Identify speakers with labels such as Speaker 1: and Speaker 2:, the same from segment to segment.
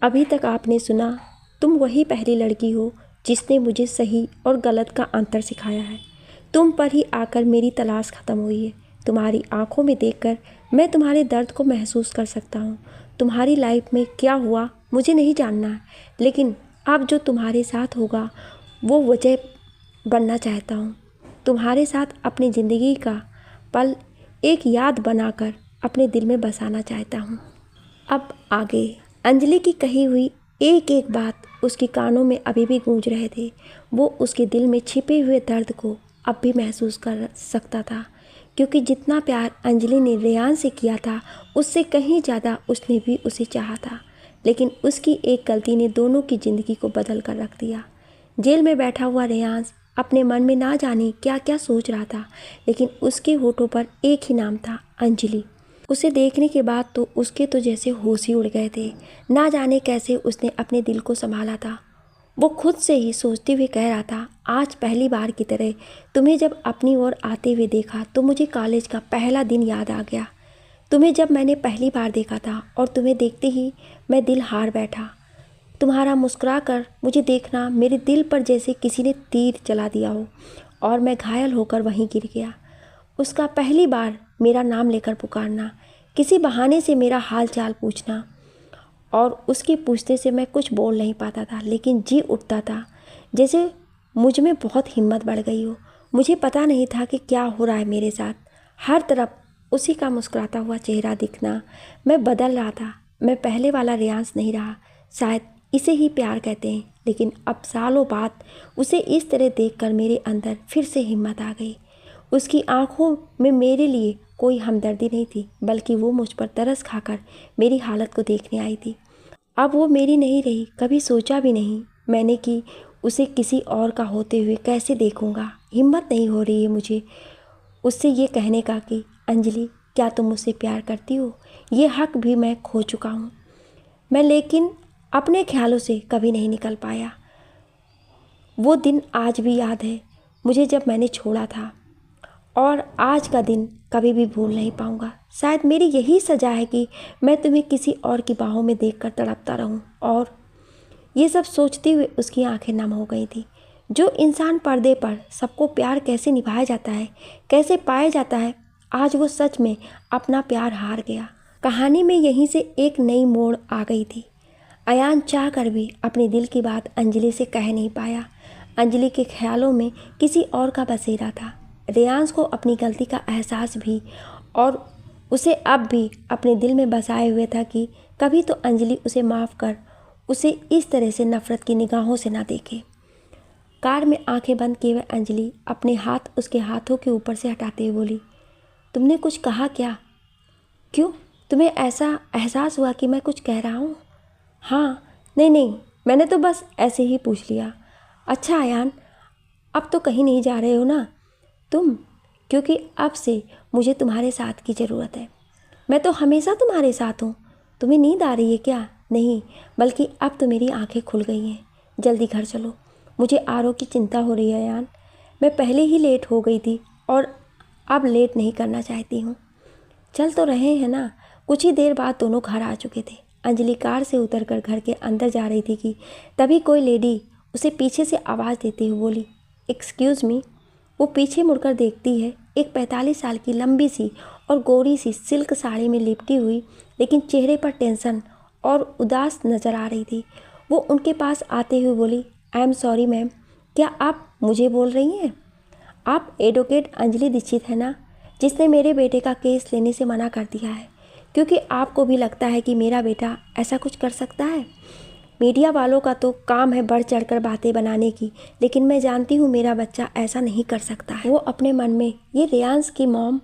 Speaker 1: अभी तक आपने सुना, तुम वही पहली लड़की हो जिसने मुझे सही और गलत का अंतर सिखाया है। तुम पर ही आकर मेरी तलाश ख़त्म हुई है। तुम्हारी आंखों में देखकर मैं तुम्हारे दर्द को महसूस कर सकता हूँ। तुम्हारी लाइफ में क्या हुआ मुझे नहीं जानना है, लेकिन अब जो तुम्हारे साथ होगा वो वजह बनना चाहता हूँ। तुम्हारे साथ अपनी ज़िंदगी का पल एक याद बनाकर अपने दिल में बसाना चाहता हूँ। अब आगे अंजलि की कही हुई एक एक बात उसके कानों में अभी भी गूंज रहे थे। वो उसके दिल में छिपे हुए दर्द को अब भी महसूस कर सकता था, क्योंकि जितना प्यार अंजलि ने रेयान से किया था उससे कहीं ज़्यादा उसने भी उसे चाहा था। लेकिन उसकी एक गलती ने दोनों की ज़िंदगी को बदल कर रख दिया। जेल में बैठा हुआ रेयान अपने मन में ना जाने क्या क्या सोच रहा था, लेकिन उसके होठों पर एक ही नाम था, अंजलि। उसे देखने के बाद तो उसके तो जैसे होश ही उड़ गए थे। ना जाने कैसे उसने अपने दिल को संभाला था। वो खुद से ही सोचते हुए कह रहा था, आज पहली बार की तरह तुम्हें जब अपनी ओर आते हुए देखा तो मुझे कॉलेज का पहला दिन याद आ गया। तुम्हें जब मैंने पहली बार देखा था और तुम्हें देखते ही मैं दिल हार बैठा। तुम्हारा मुस्कुरा कर मुझे देखना मेरे दिल पर जैसे किसी ने तीर चला दिया हो और मैं घायल होकर वहीं गिर गया। उसका पहली बार मेरा नाम लेकर पुकारना, किसी बहाने से मेरा हाल चाल पूछना, और उसके पूछने से मैं कुछ बोल नहीं पाता था, लेकिन जी उठता था जैसे मुझ में बहुत हिम्मत बढ़ गई हो। मुझे पता नहीं था कि क्या हो रहा है मेरे साथ। हर तरफ उसी का मुस्कुराता हुआ चेहरा दिखना। मैं बदल रहा था। मैं पहले वाला रियांस नहीं रहा। शायद इसे ही प्यार कहते हैं। लेकिन अब सालों बाद उसे इस तरह देखकर मेरे अंदर फिर से हिम्मत आ गई। उसकी आंखों में मेरे लिए कोई हमदर्दी नहीं थी, बल्कि वो मुझ पर तरस खाकर मेरी हालत को देखने आई थी। अब वो मेरी नहीं रही। कभी सोचा भी नहीं मैंने कि उसे किसी और का होते हुए कैसे देखूंगा। हिम्मत नहीं हो रही है मुझे उससे ये कहने का कि अंजलि, क्या तुम मुझसे प्यार करती हो? ये हक भी मैं खो चुका हूँ मैं, लेकिन अपने ख्यालों से कभी नहीं निकल पाया। वो दिन आज भी याद है मुझे जब मैंने छोड़ा था, और आज का दिन कभी भी भूल नहीं पाऊंगा। शायद मेरी यही सजा है कि मैं तुम्हें किसी और की बाहों में देखकर तड़पता रहूं। और ये सब सोचते हुए उसकी आंखें नम हो गई थी। जो इंसान पर्दे पर सबको प्यार कैसे निभाया जाता है, कैसे पाया जाता है, आज वो सच में अपना प्यार हार गया। कहानी में यहीं से एक नई मोड़ आ गई थी। अयान चाह कर भी अपने दिल की बात अंजलि से कह नहीं पाया। अंजलि के ख्यालों में किसी और का बसेरा था। रेयांस को अपनी गलती का एहसास भी, और उसे अब भी अपने दिल में बसाए हुए था कि कभी तो अंजलि उसे माफ़ कर उसे इस तरह से नफ़रत की निगाहों से ना देखे। कार में आंखें बंद किए हुए अंजलि अपने हाथ उसके हाथों के ऊपर से हटाते हुए बोली, तुमने कुछ कहा क्या? क्यों, तुम्हें ऐसा एहसास हुआ कि मैं कुछ कह रहा हूँ? हाँ, नहीं, मैंने तो बस ऐसे ही पूछ लिया। अच्छा अयान, अब तो कहीं नहीं जा रहे हो ना तुम? क्योंकि अब से मुझे तुम्हारे साथ की ज़रूरत है। मैं तो हमेशा तुम्हारे साथ हूँ। तुम्हें नींद आ रही है क्या? नहीं, बल्कि अब तो मेरी आंखें खुल गई हैं। जल्दी घर चलो, मुझे आरव की चिंता हो रही है अयान। मैं पहले ही लेट हो गई थी और अब लेट नहीं करना चाहती हूँ। चल तो रहे हैं ना। कुछ ही देर बाद दोनों घर आ चुके थे। अंजलि कार से उतरकर घर के अंदर जा रही थी कि तभी कोई लेडी उसे पीछे से आवाज़ देते हुए बोली, एक्सक्यूज़ मी। वो पीछे मुड़कर देखती है। एक 45 साल की लंबी सी और गोरी सी सिल्क साड़ी में लिपटी हुई, लेकिन चेहरे पर टेंशन और उदास नज़र आ रही थी। वो उनके पास आते हुए बोली, आई एम सॉरी मैम, क्या आप मुझे बोल रही हैं? आप एडवोकेट अंजलि दीक्षित है ना, जिसने मेरे बेटे का केस लेने से मना कर दिया है, क्योंकि आपको भी लगता है कि मेरा बेटा ऐसा कुछ कर सकता है। मीडिया वालों का तो काम है बढ़ चढ़कर बातें बनाने की, लेकिन मैं जानती हूँ मेरा बच्चा ऐसा नहीं कर सकता है। वो अपने मन में, ये रेयांस की मॉम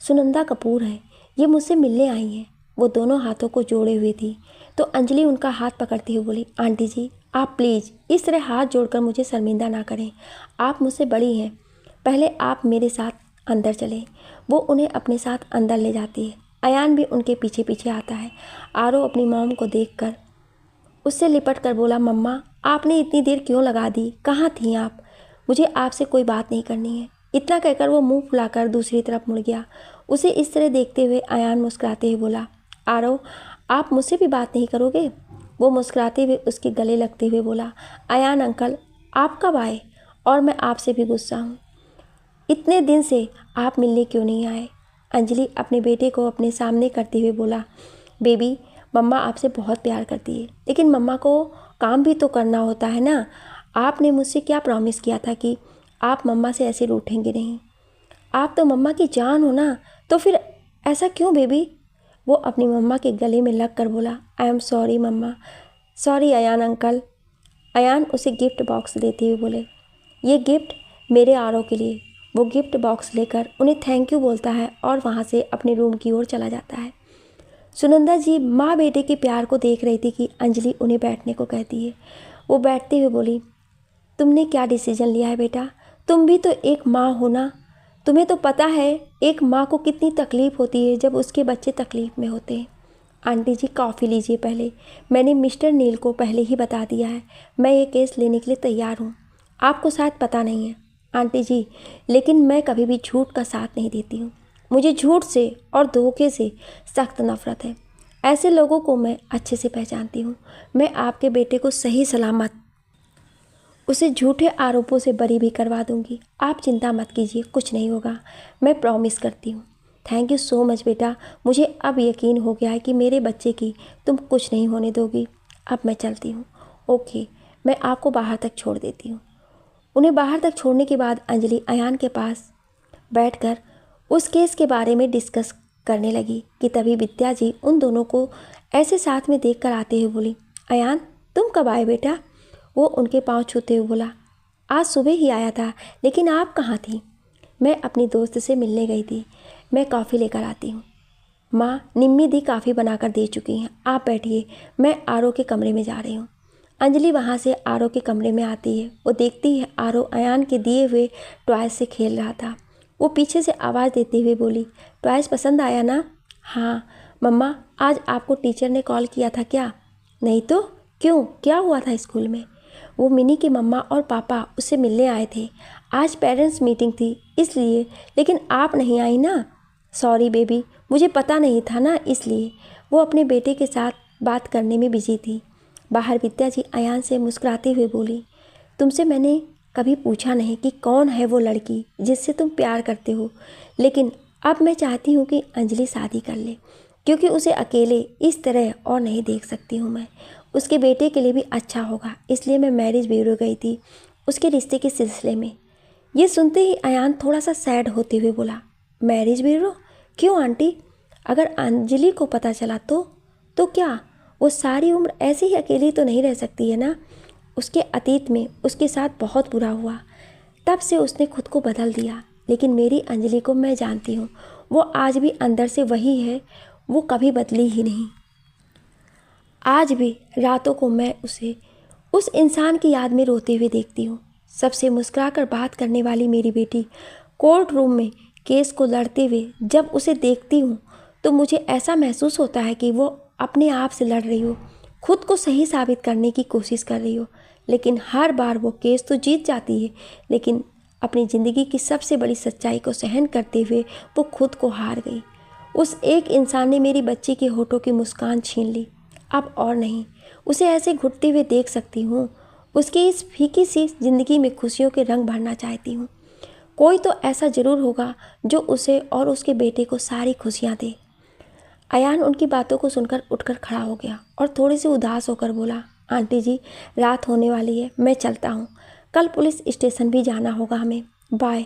Speaker 1: सुनंदा कपूर है, ये मुझसे मिलने आई हैं। वो दोनों हाथों को जोड़े हुए थी, तो अंजलि उनका हाथ पकड़ती हुई बोली, आंटी जी आप प्लीज़ इस तरह हाथ जोड़कर मुझे शर्मिंदा ना करें। आप मुझसे बड़ी हैं, पहले आप मेरे साथ अंदर चलें। वो उन्हें अपने साथ अंदर ले जाती है। अयान भी उनके पीछे पीछे आता है। आरव अपनी मॉम को देखकर उससे लिपट कर बोला, मम्मा आपने इतनी देर क्यों लगा दी? कहाँ थी आप? मुझे आपसे कोई बात नहीं करनी है। इतना कहकर वो मुंह फुलाकर दूसरी तरफ मुड़ गया। उसे इस तरह देखते हुए अयान मुस्कुराते हुए बोला, आरव आप मुझसे भी बात नहीं करोगे? वो मुस्कुराते हुए उसके गले लगते हुए बोला, अयान अंकल आप कब आए? और मैं आपसे भी गुस्सा हूँ, इतने दिन से आप मिलने क्यों नहीं आए? अंजलि अपने बेटे को अपने सामने करते हुए बोला, बेबी मम्मा आपसे बहुत प्यार करती है, लेकिन मम्मा को काम भी तो करना होता है ना। आपने मुझसे क्या प्रॉमिस किया था कि आप मम्मा से ऐसे रूठेंगे नहीं? आप तो मम्मा की जान हो ना, तो फिर ऐसा क्यों बेबी? वो अपनी मम्मा के गले में लग कर बोला, I am sorry mamma. Sorry Ayaan uncle. Ayaan उसे गिफ्ट बॉक्स देते हुए बोले, ये गिफ्ट मेरे आरव के लिए। वो गिफ्ट बॉक्स लेकर उन्हें थैंक यू बोलता है और वहाँ से अपने रूम की ओर चला जाता है। सुनंदा जी माँ बेटे के प्यार को देख रही थी कि अंजलि उन्हें बैठने को कहती है। वो बैठते हुए बोली, तुमने क्या डिसीजन लिया है बेटा? तुम भी तो एक माँ हो ना, तुम्हें तो पता है एक माँ को कितनी तकलीफ़ होती है जब उसके बच्चे तकलीफ़ में होते हैं। आंटी जी कॉफ़ी लीजिए पहले, मैंने मिस्टर नील को पहले ही बता दिया है, मैं ये केस लेने के लिए तैयार हूँ। आपको शायद पता नहीं है आंटी जी, लेकिन मैं कभी भी झूठ का साथ नहीं देती हूँ। मुझे झूठ से और धोखे से सख्त नफरत है। ऐसे लोगों को मैं अच्छे से पहचानती हूँ। मैं आपके बेटे को सही सलामत उसे झूठे आरोपों से बरी भी करवा दूंगी। आप चिंता मत कीजिए, कुछ नहीं होगा, मैं प्रॉमिस करती हूँ। थैंक यू सो मच बेटा, मुझे अब यकीन हो गया है कि मेरे बच्चे की तुम कुछ नहीं होने दोगी। अब मैं चलती हूँ। ओके, मैं आपको बाहर तक छोड़ देती हूँ। उन्हें बाहर तक छोड़ने के बाद अंजलि अयान के पास बैठकर उस केस के बारे में डिस्कस करने लगी कि तभी विद्या जी उन दोनों को ऐसे साथ में देख कर आते हुए बोली, अयान तुम कब आए बेटा? वो उनके पाँव छूते हुए बोला, आज सुबह ही आया था, लेकिन आप कहाँ थी? मैं अपनी दोस्त से मिलने गई थी, मैं कॉफ़ी लेकर आती हूँ। माँ निम्मी दी काफ़ी बनाकर दे चुकी हैं, आप बैठिए, मैं आरो के कमरे में जा रही हूँ। अंजलि वहाँ से आरो के कमरे में आती है। वो देखती है आरो अयान के दिए हुए टॉयज से खेल रहा था। वो पीछे से आवाज़ देते हुए बोली, टॉयज पसंद आया ना? हाँ मम्मा, आज आपको टीचर ने कॉल किया था क्या? नहीं तो क्यों, क्या हुआ था स्कूल में? वो मिनी की मम्मा और पापा उससे मिलने आए थे। आज पेरेंट्स मीटिंग थी इसलिए, लेकिन आप नहीं आई ना। सॉरी बेबी, मुझे पता नहीं था ना, इसलिए। वो अपने बेटे के साथ बात करने में बिजी थी। बाहर विद्या जी अयान से मुस्कुराते हुए बोली, तुमसे मैंने कभी पूछा नहीं कि कौन है वो लड़की जिससे तुम प्यार करते हो, लेकिन अब मैं चाहती हूँ कि अंजलि शादी कर ले, क्योंकि उसे अकेले इस तरह और नहीं देख सकती हूँ मैं। उसके बेटे के लिए भी अच्छा होगा, इसलिए मैं मैरिज ब्यूरो गई थी उसके रिश्ते के सिलसिले में। ये सुनते ही अयान थोड़ा सा सैड होते हुए बोला, मैरिज ब्यूरो? क्यों आंटी? अगर अंजलि को पता चला तो क्या? वो सारी उम्र ऐसे ही अकेली तो नहीं रह सकती है ना। उसके अतीत में उसके साथ बहुत बुरा हुआ, तब से उसने खुद को बदल दिया, लेकिन मेरी अंजलि को मैं जानती हूँ, वो आज भी अंदर से वही है, वो कभी बदली ही नहीं। आज भी रातों को मैं उसे उस इंसान की याद में रोते हुए देखती हूँ। सबसे मुस्कुराकर बात करने वाली मेरी बेटी कोर्ट रूम में केस को लड़ते हुए जब उसे देखती हूँ तो मुझे ऐसा महसूस होता है कि वो अपने आप से लड़ रही हो, खुद को सही साबित करने की कोशिश कर रही हो, लेकिन हर बार वो केस तो जीत जाती है, लेकिन अपनी ज़िंदगी की सबसे बड़ी सच्चाई को सहन करते हुए वो खुद को हार गई। उस एक इंसान ने मेरी बच्ची के होठों की मुस्कान छीन ली। अब और नहीं उसे ऐसे घुटते हुए देख सकती हूँ। उसकी इस फीकी सी ज़िंदगी में खुशियों के रंग भरना चाहती हूँ। कोई तो ऐसा ज़रूर होगा जो उसे और उसके बेटे को सारी खुशियाँ दे। अयान उनकी बातों को सुनकर उठकर खड़ा हो गया और थोड़ी सी उदास होकर बोला, आंटी जी रात होने वाली है, मैं चलता हूँ, कल पुलिस स्टेशन भी जाना होगा हमें, बाय।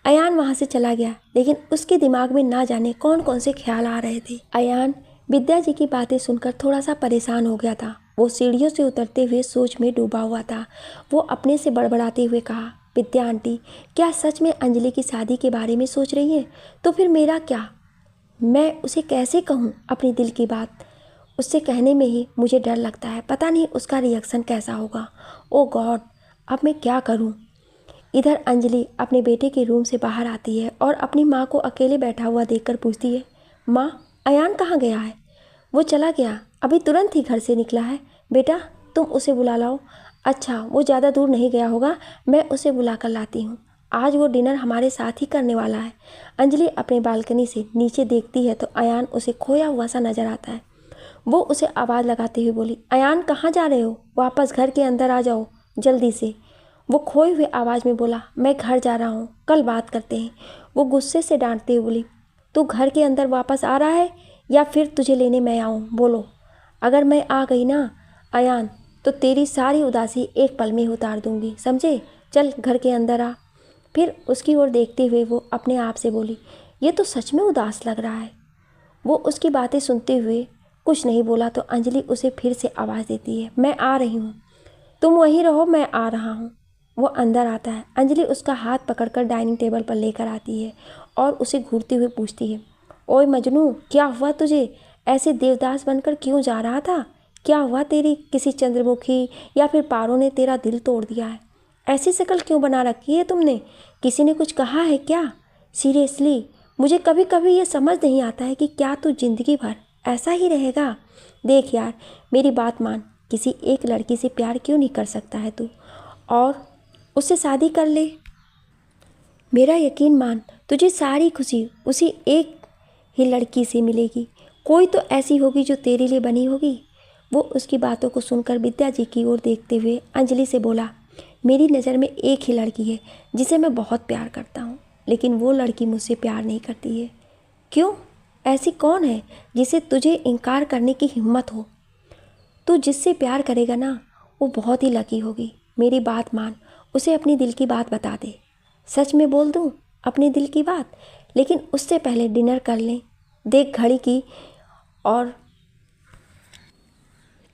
Speaker 1: अयान वहाँ से चला गया, लेकिन उसके दिमाग में ना जाने कौन कौन से ख्याल आ रहे थे। अयान विद्या जी की बातें सुनकर थोड़ा सा परेशान हो गया था। वो सीढ़ियों से उतरते हुए सोच में डूबा हुआ था। वो अपने से बड़बड़ाते हुए कहा, विद्या आंटी क्या सच में अंजलि की शादी के बारे में सोच रही हैं? तो फिर मेरा क्या? मैं उसे कैसे कहूँ अपनी दिल की बात? उससे कहने में ही मुझे डर लगता है, पता नहीं उसका रिएक्शन कैसा होगा। ओ गॉड, अब मैं क्या करूँ? इधर अंजलि अपने बेटे के रूम से बाहर आती है और अपनी माँ को अकेले बैठा हुआ देखकर पूछती है, माँ अयान कहाँ गया है? वो चला गया, अभी तुरंत ही घर से निकला है। बेटा तुम उसे बुला लाओ। अच्छा वो ज़्यादा दूर नहीं गया होगा, मैं उसे बुला कर लाती हूँ। आज वो डिनर हमारे साथ ही करने वाला है। अंजलि अपने बालकनी से नीचे देखती है तो अयान उसे खोया हुआ सा नज़र आता है। वो उसे आवाज़ लगाते हुए बोली, अयान कहाँ जा रहे हो? वापस घर के अंदर आ जाओ जल्दी से। वो खोई हुई आवाज़ में बोला, मैं घर जा रहा हूँ, कल बात करते हैं। वो गुस्से से डांटते हुए बोली, तू घर के अंदर वापस आ रहा है या फिर तुझे लेने मैं आऊँ? बोलो। अगर मैं आ गई ना अयान तो तेरी सारी उदासी एक पल में उतार दूंगी, समझे? चल घर के अंदर आ। फिर उसकी ओर देखते हुए वो अपने आप से बोली, ये तो सच में उदास लग रहा है। वो उसकी बातें सुनते हुए कुछ नहीं बोला तो अंजलि उसे फिर से आवाज़ देती है, मैं आ रही हूँ, तुम वहीं रहो, मैं आ रहा हूँ। वो अंदर आता है। अंजलि उसका हाथ पकड़कर डाइनिंग टेबल पर लेकर आती है और उसे घूरते हुए पूछती है, ओए मजनू, क्या हुआ तुझे? ऐसे देवदास बनकर क्यों जा रहा था? क्या हुआ? तेरी किसी चंद्रमुखी या फिर पारों ने तेरा दिल तोड़ दिया है? ऐसी शक्ल क्यों बना रखी है तुमने? किसी ने कुछ कहा है क्या? सीरियसली मुझे कभी कभी ये समझ नहीं आता है कि क्या तू जिंदगी भर ऐसा ही रहेगा? देख यार, मेरी बात मान, किसी एक लड़की से प्यार क्यों नहीं कर सकता है तू, और उससे शादी कर ले। मेरा यकीन मान, तुझे सारी खुशी उसी एक ही लड़की से मिलेगी। कोई तो ऐसी होगी जो तेरे लिए बनी होगी। वो उसकी बातों को सुनकर विद्या जी की ओर देखते हुए अंजलि से बोला, मेरी नज़र में एक ही लड़की है जिसे मैं बहुत प्यार करता हूँ, लेकिन वो लड़की मुझसे प्यार नहीं करती है। क्यों? ऐसी कौन है जिसे तुझे इनकार करने की हिम्मत हो? तू जिससे प्यार करेगा ना, वो बहुत ही लकी होगी। मेरी बात मान, उसे अपनी दिल की बात बता दे। सच में बोल दूँ अपने दिल की बात, लेकिन उससे पहले डिनर कर लें। देख घड़ी की और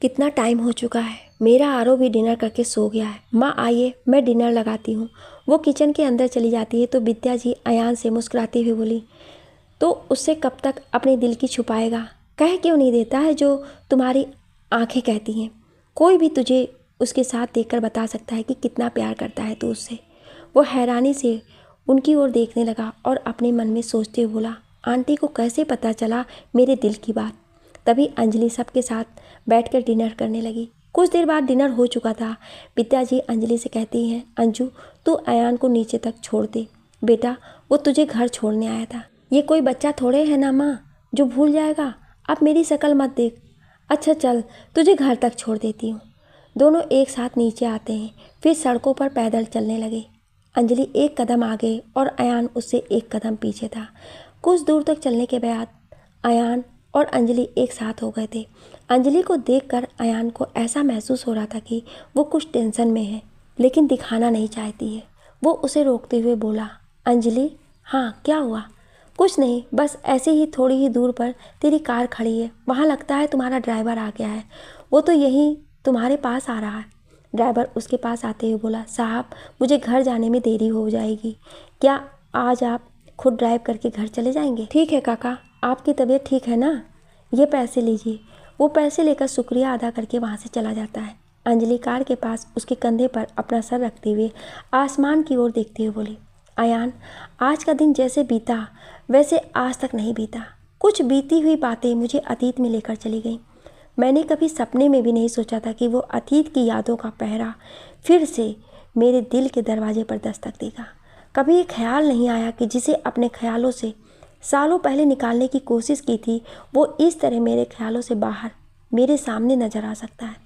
Speaker 1: कितना टाइम हो चुका है। मेरा आरो भी डिनर करके सो गया है। माँ आइए, मैं डिनर लगाती हूँ। वो किचन के अंदर चली जाती है तो विद्या जी अयान से मुस्कुराते हुए बोली, तो उससे कब तक अपने दिल की छुपाएगा? कह क्यों नहीं देता है जो तुम्हारी आंखें कहती हैं? कोई भी तुझे उसके साथ देखकर बता सकता है कि कितना प्यार करता है तू उससे। वो हैरानी से उनकी ओर देखने लगा और अपने मन में सोचते हुए बोला, आंटी को कैसे पता चला मेरे दिल की बात? तभी अंजलि सबके साथ बैठकर डिनर करने लगी। कुछ देर बाद डिनर हो चुका था। विद्या जी अंजलि से कहती हैं, अंजू तू अयान को नीचे तक छोड़ दे। बेटा वो तुझे घर छोड़ने आया था, ये कोई बच्चा थोड़े है ना माँ जो भूल जाएगा। अब मेरी शक्ल मत देख। अच्छा चल, तुझे घर तक छोड़ देती हूँ। दोनों एक साथ नीचे आते हैं, फिर सड़कों पर पैदल चलने लगे। अंजलि एक कदम आगे और अयान उससे एक कदम पीछे था। कुछ दूर तक चलने के बाद अयान और अंजलि एक साथ हो गए थे। अंजलि को देखकर अयान को ऐसा महसूस हो रहा था कि वो कुछ टेंशन में है, लेकिन दिखाना नहीं चाहती है। वो उसे रोकते हुए बोला, अंजलि हाँ क्या हुआ? कुछ नहीं, बस ऐसे ही थोड़ी ही दूर पर तेरी कार खड़ी है, वहाँ लगता है तुम्हारा ड्राइवर आ गया है। वो तो यहीं तुम्हारे पास आ रहा है। ड्राइवर उसके पास आते हुए बोला, साहब मुझे घर जाने में देरी हो जाएगी, क्या आज आप खुद ड्राइव करके घर चले जाएंगे? ठीक है काका, आपकी तबीयत ठीक है ना? ये पैसे लीजिए। वो पैसे लेकर शुक्रिया अदा करके वहाँ से चला जाता है। अंजलि कार के पास उसके कंधे पर अपना सर रखते हुए आसमान की ओर देखते हुए बोली, अयान आज का दिन जैसे बीता वैसे आज तक नहीं बीता। कुछ बीती हुई बातें मुझे अतीत में लेकर चली गई। मैंने कभी सपने में भी नहीं सोचा था कि वो अतीत की यादों का पहरा फिर से मेरे दिल के दरवाजे पर दस्तक देगा। कभी ये ख्याल नहीं आया कि जिसे अपने ख्यालों से सालों पहले निकालने की कोशिश की थी, वो इस तरह मेरे ख्यालों से बाहर मेरे सामने नज़र आ सकता है।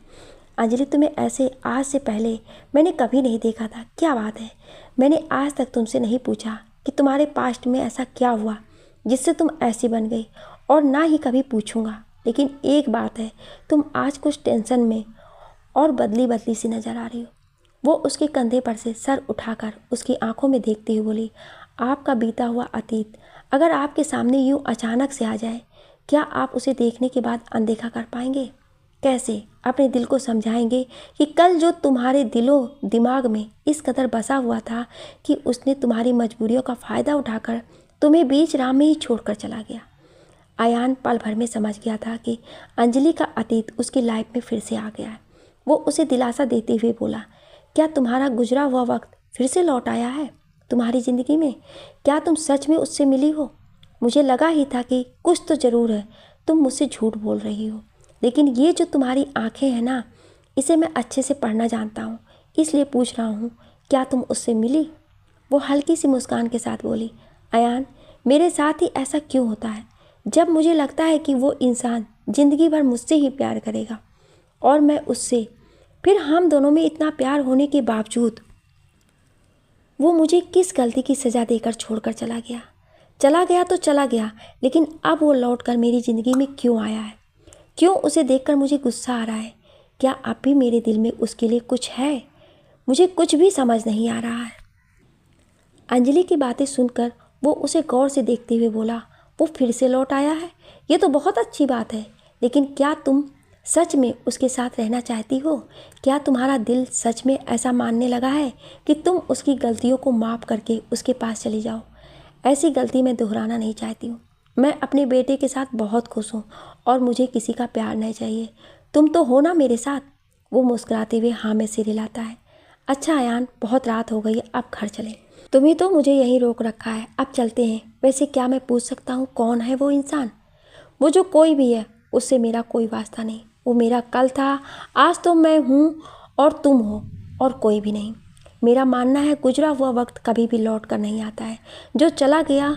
Speaker 1: अंजलि तुम्हें ऐसे आज से पहले मैंने कभी नहीं देखा था। क्या बात है, मैंने आज तक तुमसे नहीं पूछा कि तुम्हारे पास्ट में ऐसा क्या हुआ जिससे तुम ऐसी बन गई, और ना ही कभी पूछूंगा। लेकिन एक बात है, तुम आज कुछ टेंशन में और बदली बदली सी नज़र आ रही हो। वो उसके कंधे पर से सर उठाकर उसकी आंखों में देखते हुए बोली, आपका बीता हुआ अतीत अगर आपके सामने यूँ अचानक से आ जाए, क्या आप उसे देखने के बाद अनदेखा कर पाएंगे? कैसे अपने दिल को समझाएंगे कि कल जो तुम्हारे दिलो दिमाग में इस कदर बसा हुआ था कि उसने तुम्हारी मजबूरियों का फ़ायदा उठाकर तुम्हें बीच राह में ही छोड़कर चला गया। अयान पल भर में समझ गया था कि अंजलि का अतीत उसकी लाइफ में फिर से आ गया है। वो उसे दिलासा देते हुए बोला, क्या तुम्हारा गुजरा हुआ वक्त फिर से लौट आया है तुम्हारी ज़िंदगी में? क्या तुम सच में उससे मिली हो? मुझे लगा ही था कि कुछ तो ज़रूर है, तुम मुझसे झूठ बोल रही हो। लेकिन ये जो तुम्हारी आंखें हैं ना, इसे मैं अच्छे से पढ़ना जानता हूँ, इसलिए पूछ रहा हूँ, क्या तुम उससे मिली? वो हल्की सी मुस्कान के साथ बोली, अयान मेरे साथ ही ऐसा क्यों होता है? जब मुझे लगता है कि वो इंसान ज़िंदगी भर मुझसे ही प्यार करेगा और मैं उससे। फिर हम दोनों में इतना प्यार होने के बावजूद वो मुझे किस गलती की सज़ा देकर छोड़कर चला गया? चला गया तो चला गया, लेकिन अब वो लौटकर मेरी ज़िंदगी में क्यों आया है? क्यों उसे देखकर मुझे गुस्सा आ रहा है? क्या अब भी मेरे दिल में उसके लिए कुछ है? मुझे कुछ भी समझ नहीं आ रहा है। अंजलि की बातें सुनकर वो उसे गौर से देखते हुए बोला, वो फिर से लौट आया है? ये तो बहुत अच्छी बात है, लेकिन क्या तुम सच में उसके साथ रहना चाहती हो? क्या तुम्हारा दिल सच में ऐसा मानने लगा है कि तुम उसकी गलतियों को माफ़ करके उसके पास चली जाओ? ऐसी गलती मैं दोहराना नहीं चाहती हूँ। मैं अपने बेटे के साथ बहुत खुश हूँ और मुझे किसी का प्यार नहीं चाहिए। तुम तो हो ना मेरे साथ? वो मुस्कुराते हुए हाँ में सिर हिलाता है। अच्छा अयान, बहुत रात हो गई है, अब घर चलें। तुम्ही तो मुझे यहीं रोक रखा है, अब चलते हैं। वैसे क्या मैं पूछ सकता हूँ कौन है वो इंसान? वो जो कोई भी है, उससे मेरा कोई वास्ता नहीं। वो मेरा कल था, आज तो मैं हूँ और तुम हो, और कोई भी नहीं। मेरा मानना है गुजरा हुआ वक्त कभी भी लौट कर नहीं आता है। जो चला गया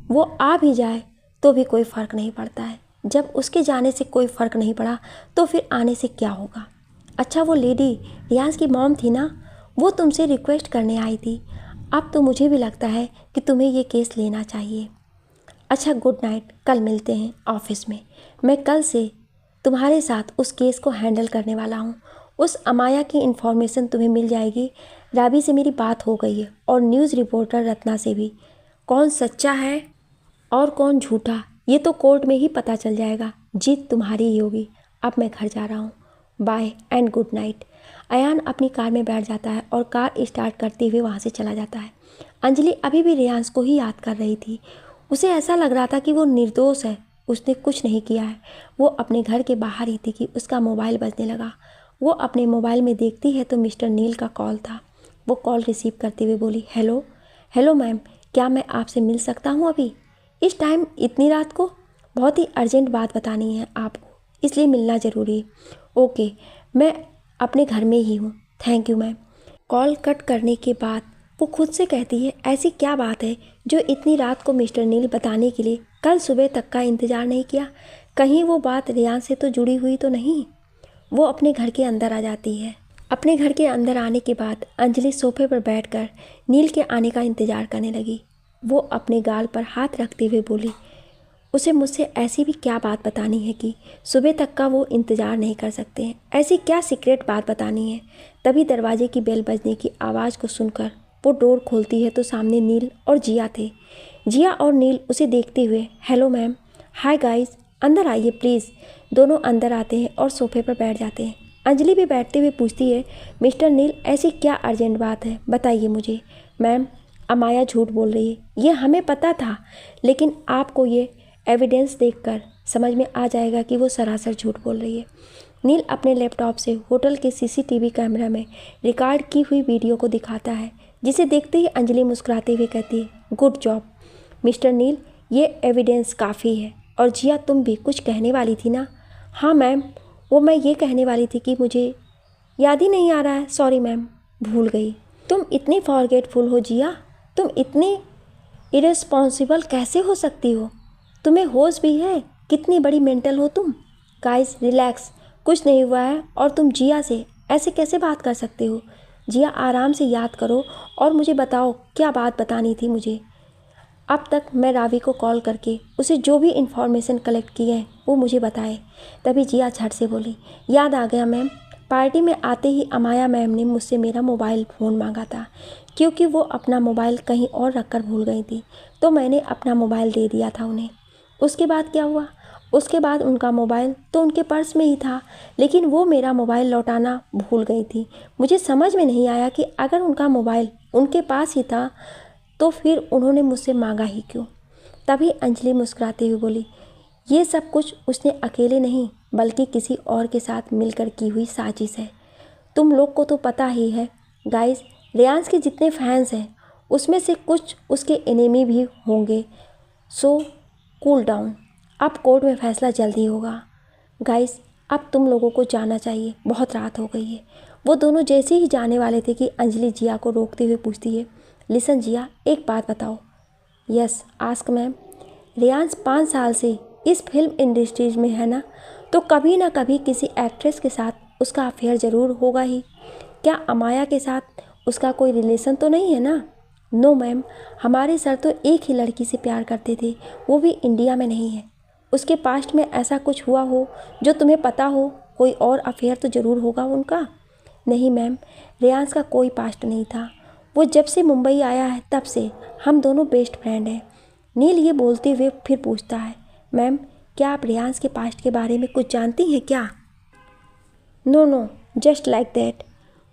Speaker 1: वो आ भी जाए तो भी कोई फ़र्क नहीं पड़ता है। जब उसके जाने से कोई फ़र्क नहीं पड़ा तो फिर आने से क्या होगा? अच्छा, वो लेडी रियांश की मॉम थी ना, वो तुमसे रिक्वेस्ट करने आई थी। अब तो मुझे भी लगता है कि तुम्हें ये केस लेना चाहिए। अच्छा, गुड नाइट, कल मिलते हैं ऑफिस में। मैं कल से तुम्हारे साथ उस केस को हैंडल करने वाला हूँ। उस अमाया की इन्फॉर्मेशन तुम्हें मिल जाएगी। राबी से मेरी बात हो गई है और न्यूज़ रिपोर्टर रत्ना से भी। कौन सच्चा है और कौन झूठा, ये तो कोर्ट में ही पता चल जाएगा। जीत तुम्हारी ही होगी। अब मैं घर जा रहा हूँ। Bye and good night. Ayaan अपनी कार में बैठ जाता है और कार स्टार्ट करते हुए वहाँ से चला जाता है। अंजलि अभी भी रियांश को ही याद कर रही थी। उसे ऐसा लग रहा था कि वो निर्दोष है, उसने कुछ नहीं किया है। वो अपने घर के बाहर ही थी कि उसका मोबाइल बजने लगा। वो अपने मोबाइल में देखती है तो मिस्टर नील का कॉल था। वो कॉल रिसीव करते हुए बोली, हेलो। हेलो मैम, क्या मैं आपसे मिल सकता हूँ अभी? इस टाइम, इतनी रात को? बहुत ही अर्जेंट बात बतानी है आपको, इसलिए मिलना ज़रूरी है। ओके, मैं अपने घर में ही हूँ। Thank you ma'am. Call cut करने के बाद वो खुद से कहती है, ऐसी क्या बात है जो इतनी रात को मिस्टर नील बताने के लिए कल सुबह तक का इंतज़ार नहीं किया? कहीं वो बात रियान से तो जुड़ी हुई तो नहीं? वो अपने घर के अंदर आ जाती है। अपने घर के अंदर आने के बाद अंजलि सोफे पर बैठकर नील के आने का इंतज़ार करने लगी। वो अपने गाल पर हाथ रखते हुए बोली, उसे मुझसे ऐसी भी क्या बात बतानी है कि सुबह तक का वो इंतज़ार नहीं कर सकते हैं? ऐसी क्या सीक्रेट बात बतानी है? तभी दरवाजे की बेल बजने की आवाज़ को सुनकर वो डोर खोलती है तो सामने नील और जिया थे। जिया और नील उसे देखते हुए, हेलो मैम, हाय गाइस, अंदर आइए प्लीज़। दोनों अंदर आते हैं और सोफे पर बैठ जाते हैं। अंजलि भी बैठते हुए पूछती है, मिस्टर नील, ऐसी क्या अर्जेंट बात है, बताइए मुझे। मैम, अमाया झूठ बोल रही है, ये हमें पता था, लेकिन आपको ये एविडेंस देखकर समझ में आ जाएगा कि वो सरासर झूठ बोल रही है। नील अपने लैपटॉप से होटल के सीसीटीवी कैमरा में रिकॉर्ड की हुई वीडियो को दिखाता है, जिसे देखते ही अंजलि मुस्कुराते हुए कहती है, गुड जॉब मिस्टर नील, ये एविडेंस काफ़ी है। और जिया, तुम भी कुछ कहने वाली थी ना? हाँ मैम, वो मैं ये कहने वाली थी कि मुझे याद ही नहीं आ रहा है, सॉरी मैम, भूल गई। तुम इतनी फॉरगेटफुल हो जिया, तुम इतनी इरेस्पॉन्सिबल कैसे हो सकती हो? तुम्हें होश भी है? कितनी बड़ी मेंटल हो तुम। गाइस रिलैक्स, कुछ नहीं हुआ है और तुम जिया से ऐसे कैसे बात कर सकते हो? जिया, आराम से याद करो और मुझे बताओ क्या बात बतानी थी मुझे। अब तक मैं रावी को कॉल करके उसे जो भी इन्फॉर्मेशन कलेक्ट की है वो मुझे बताए। तभी जिया झट से बोली, याद आ गया मैम, पार्टी में आते ही अमाया मैम ने मुझसे मेरा मोबाइल फ़ोन मांगा था, क्योंकि वो अपना मोबाइल कहीं और रखकर भूल गई थी, तो मैंने अपना मोबाइल दे दिया था उन्हें। उसके बाद क्या हुआ? उसके बाद उनका मोबाइल तो उनके पर्स में ही था, लेकिन वो मेरा मोबाइल लौटाना भूल गई थी। मुझे समझ में नहीं आया कि अगर उनका मोबाइल उनके पास ही था तो फिर उन्होंने मुझसे मांगा ही क्यों। तभी अंजलि मुस्कुराते हुए बोली, ये सब कुछ उसने अकेले नहीं बल्कि किसी और के साथ मिलकर की हुई साजिश है। तुम लोग को तो पता ही है गाइस, रियांश के जितने फैंस हैं उसमें से कुछ उसके एनिमी भी होंगे, सो कूल डाउन। अब कोर्ट में फैसला जल्दी होगा। गाइस, अब तुम लोगों को जाना चाहिए, बहुत रात हो गई है। वो दोनों जैसे ही जाने वाले थे कि अंजलि जिया को रोकते हुए पूछती है, लिसन जिया, एक बात बताओ। Yes ask ma'am. रियांश 5 साल से इस फिल्म इंडस्ट्रीज में है ना, तो कभी ना कभी किसी एक्ट्रेस के साथ उसका अफेयर ज़रूर होगा ही। क्या अमाया के साथ उसका कोई रिलेशन तो नहीं है ना? नो मैम, हमारे सर तो एक ही लड़की से प्यार करते थे, वो भी इंडिया में नहीं है। उसके पास्ट में ऐसा कुछ हुआ हो जो तुम्हें पता हो, कोई और अफेयर तो ज़रूर होगा उनका। नहीं मैम, रेयांश का कोई पास्ट नहीं था। वो जब से मुंबई आया है तब से हम दोनों बेस्ट फ्रेंड हैं। नील ये बोलते हुए फिर पूछता है, मैम क्या आप रेयांश के पास्ट के बारे में कुछ जानती हैं क्या? No no, just like that.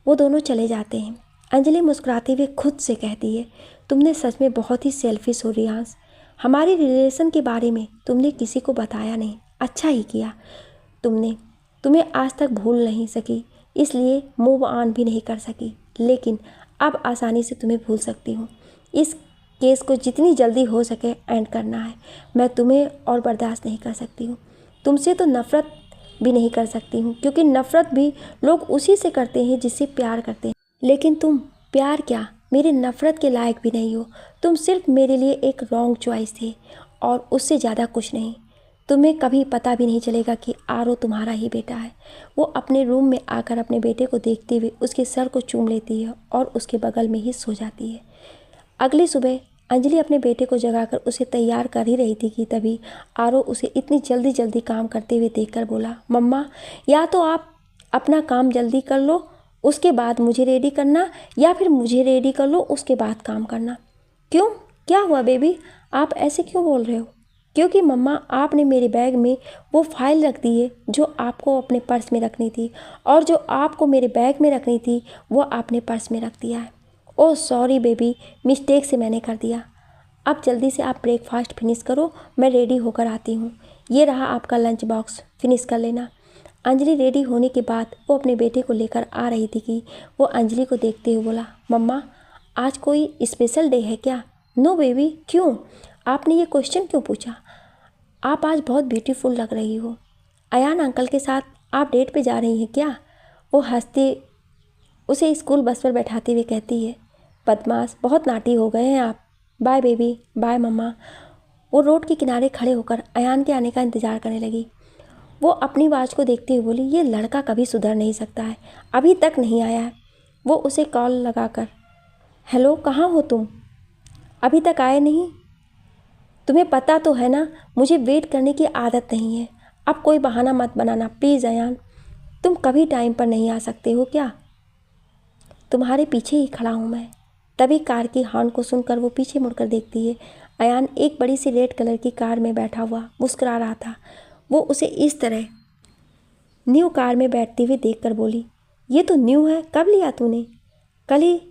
Speaker 1: वो दोनों चले जाते हैं। अंजलि मुस्कुराते हुए खुद से कहती है, तुमने सच में बहुत ही सेल्फिश हो रेयांश। हमारे रिलेशन के बारे में तुमने किसी को बताया नहीं, अच्छा ही किया। तुम्हें आज तक भूल नहीं सकी, इसलिए मूव ऑन भी नहीं कर सकी, लेकिन अब आसानी से तुम्हें भूल सकती हूँ। इस केस को जितनी जल्दी हो सके एंड करना है। मैं तुम्हें और बर्दाश्त नहीं कर सकती हूँ। तुमसे तो नफ़रत भी नहीं कर सकती हूँ, क्योंकि नफ़रत भी लोग उसी से करते हैं जिससे प्यार करते हैं। लेकिन तुम प्यार क्या, मेरी नफ़रत के लायक भी नहीं हो। तुम सिर्फ मेरे लिए एक रॉन्ग चॉइस थे और उससे ज़्यादा कुछ नहीं। तुम्हें कभी पता भी नहीं चलेगा कि आरो तुम्हारा ही बेटा है। वो अपने रूम में आकर अपने बेटे को देखते हुए उसके सर को चूम लेती है और उसके बगल में ही सो जाती है। अगली सुबह अंजलि अपने बेटे को जगाकर उसे तैयार कर ही रही थी कि तभी आरो उसे इतनी जल्दी जल्दी काम करते हुए देखकर बोला, मम्मा या तो आप अपना काम जल्दी कर लो, उसके बाद मुझे रेडी करना, या फिर मुझे रेडी कर लो उसके बाद काम करना। क्यों, क्या हुआ बेबी, आप ऐसे क्यों बोल रहे हो? क्योंकि मम्मा आपने मेरे बैग में वो फाइल रख दी है जो आपको अपने पर्स में रखनी थी, और जो आपको मेरे बैग में रखनी थी वो आपने पर्स में रख दिया है। ओह सॉरी बेबी, मिस्टेक से मैंने कर दिया। अब जल्दी से आप ब्रेकफास्ट फिनिश करो, मैं रेडी होकर आती हूँ। ये रहा आपका लंच बॉक्स, फिनिश कर लेना। अंजलि रेडी होने के बाद वो अपने बेटे को लेकर आ रही थी कि वो अंजलि को देखते हुए बोला, मम्मा आज कोई स्पेशल डे है क्या? नो बेबी, क्यों? आपने ये क्वेश्चन क्यों पूछा? आप आज बहुत ब्यूटीफुल लग रही हो। अयान अंकल के साथ आप डेट पे जा रही हैं क्या? वो हंसती उसे स्कूल बस पर बैठाते हुए कहती है, बदमाश, बहुत नाटी हो गए हैं आप। बाय बेबी, बाय मम्मा। वो रोड के किनारे खड़े होकर अयान के आने का इंतज़ार करने लगी। वो अपनी वॉच को देखते हुए बोली, ये लड़का कभी सुधर नहीं सकता है, अभी तक नहीं आया है। वो उसे कॉल लगाकर, हेलो कहाँ हो तुम, अभी तक आए नहीं? तुम्हें पता तो है ना मुझे वेट करने की आदत नहीं है। अब कोई बहाना मत बनाना प्लीज़ अयान, तुम कभी टाइम पर नहीं आ सकते हो क्या? तुम्हारे पीछे ही खड़ा हूँ मैं। तभी कार की हॉर्न को सुनकर वो पीछे मुड़कर देखती है। अयान एक बड़ी सी रेड कलर की कार में बैठा हुआ मुस्कुरा रहा था। वो उसे इस तरह न्यू कार में बैठते हुए देखकर बोली, ये तो न्यू है, कब लिया तूने? कल ही,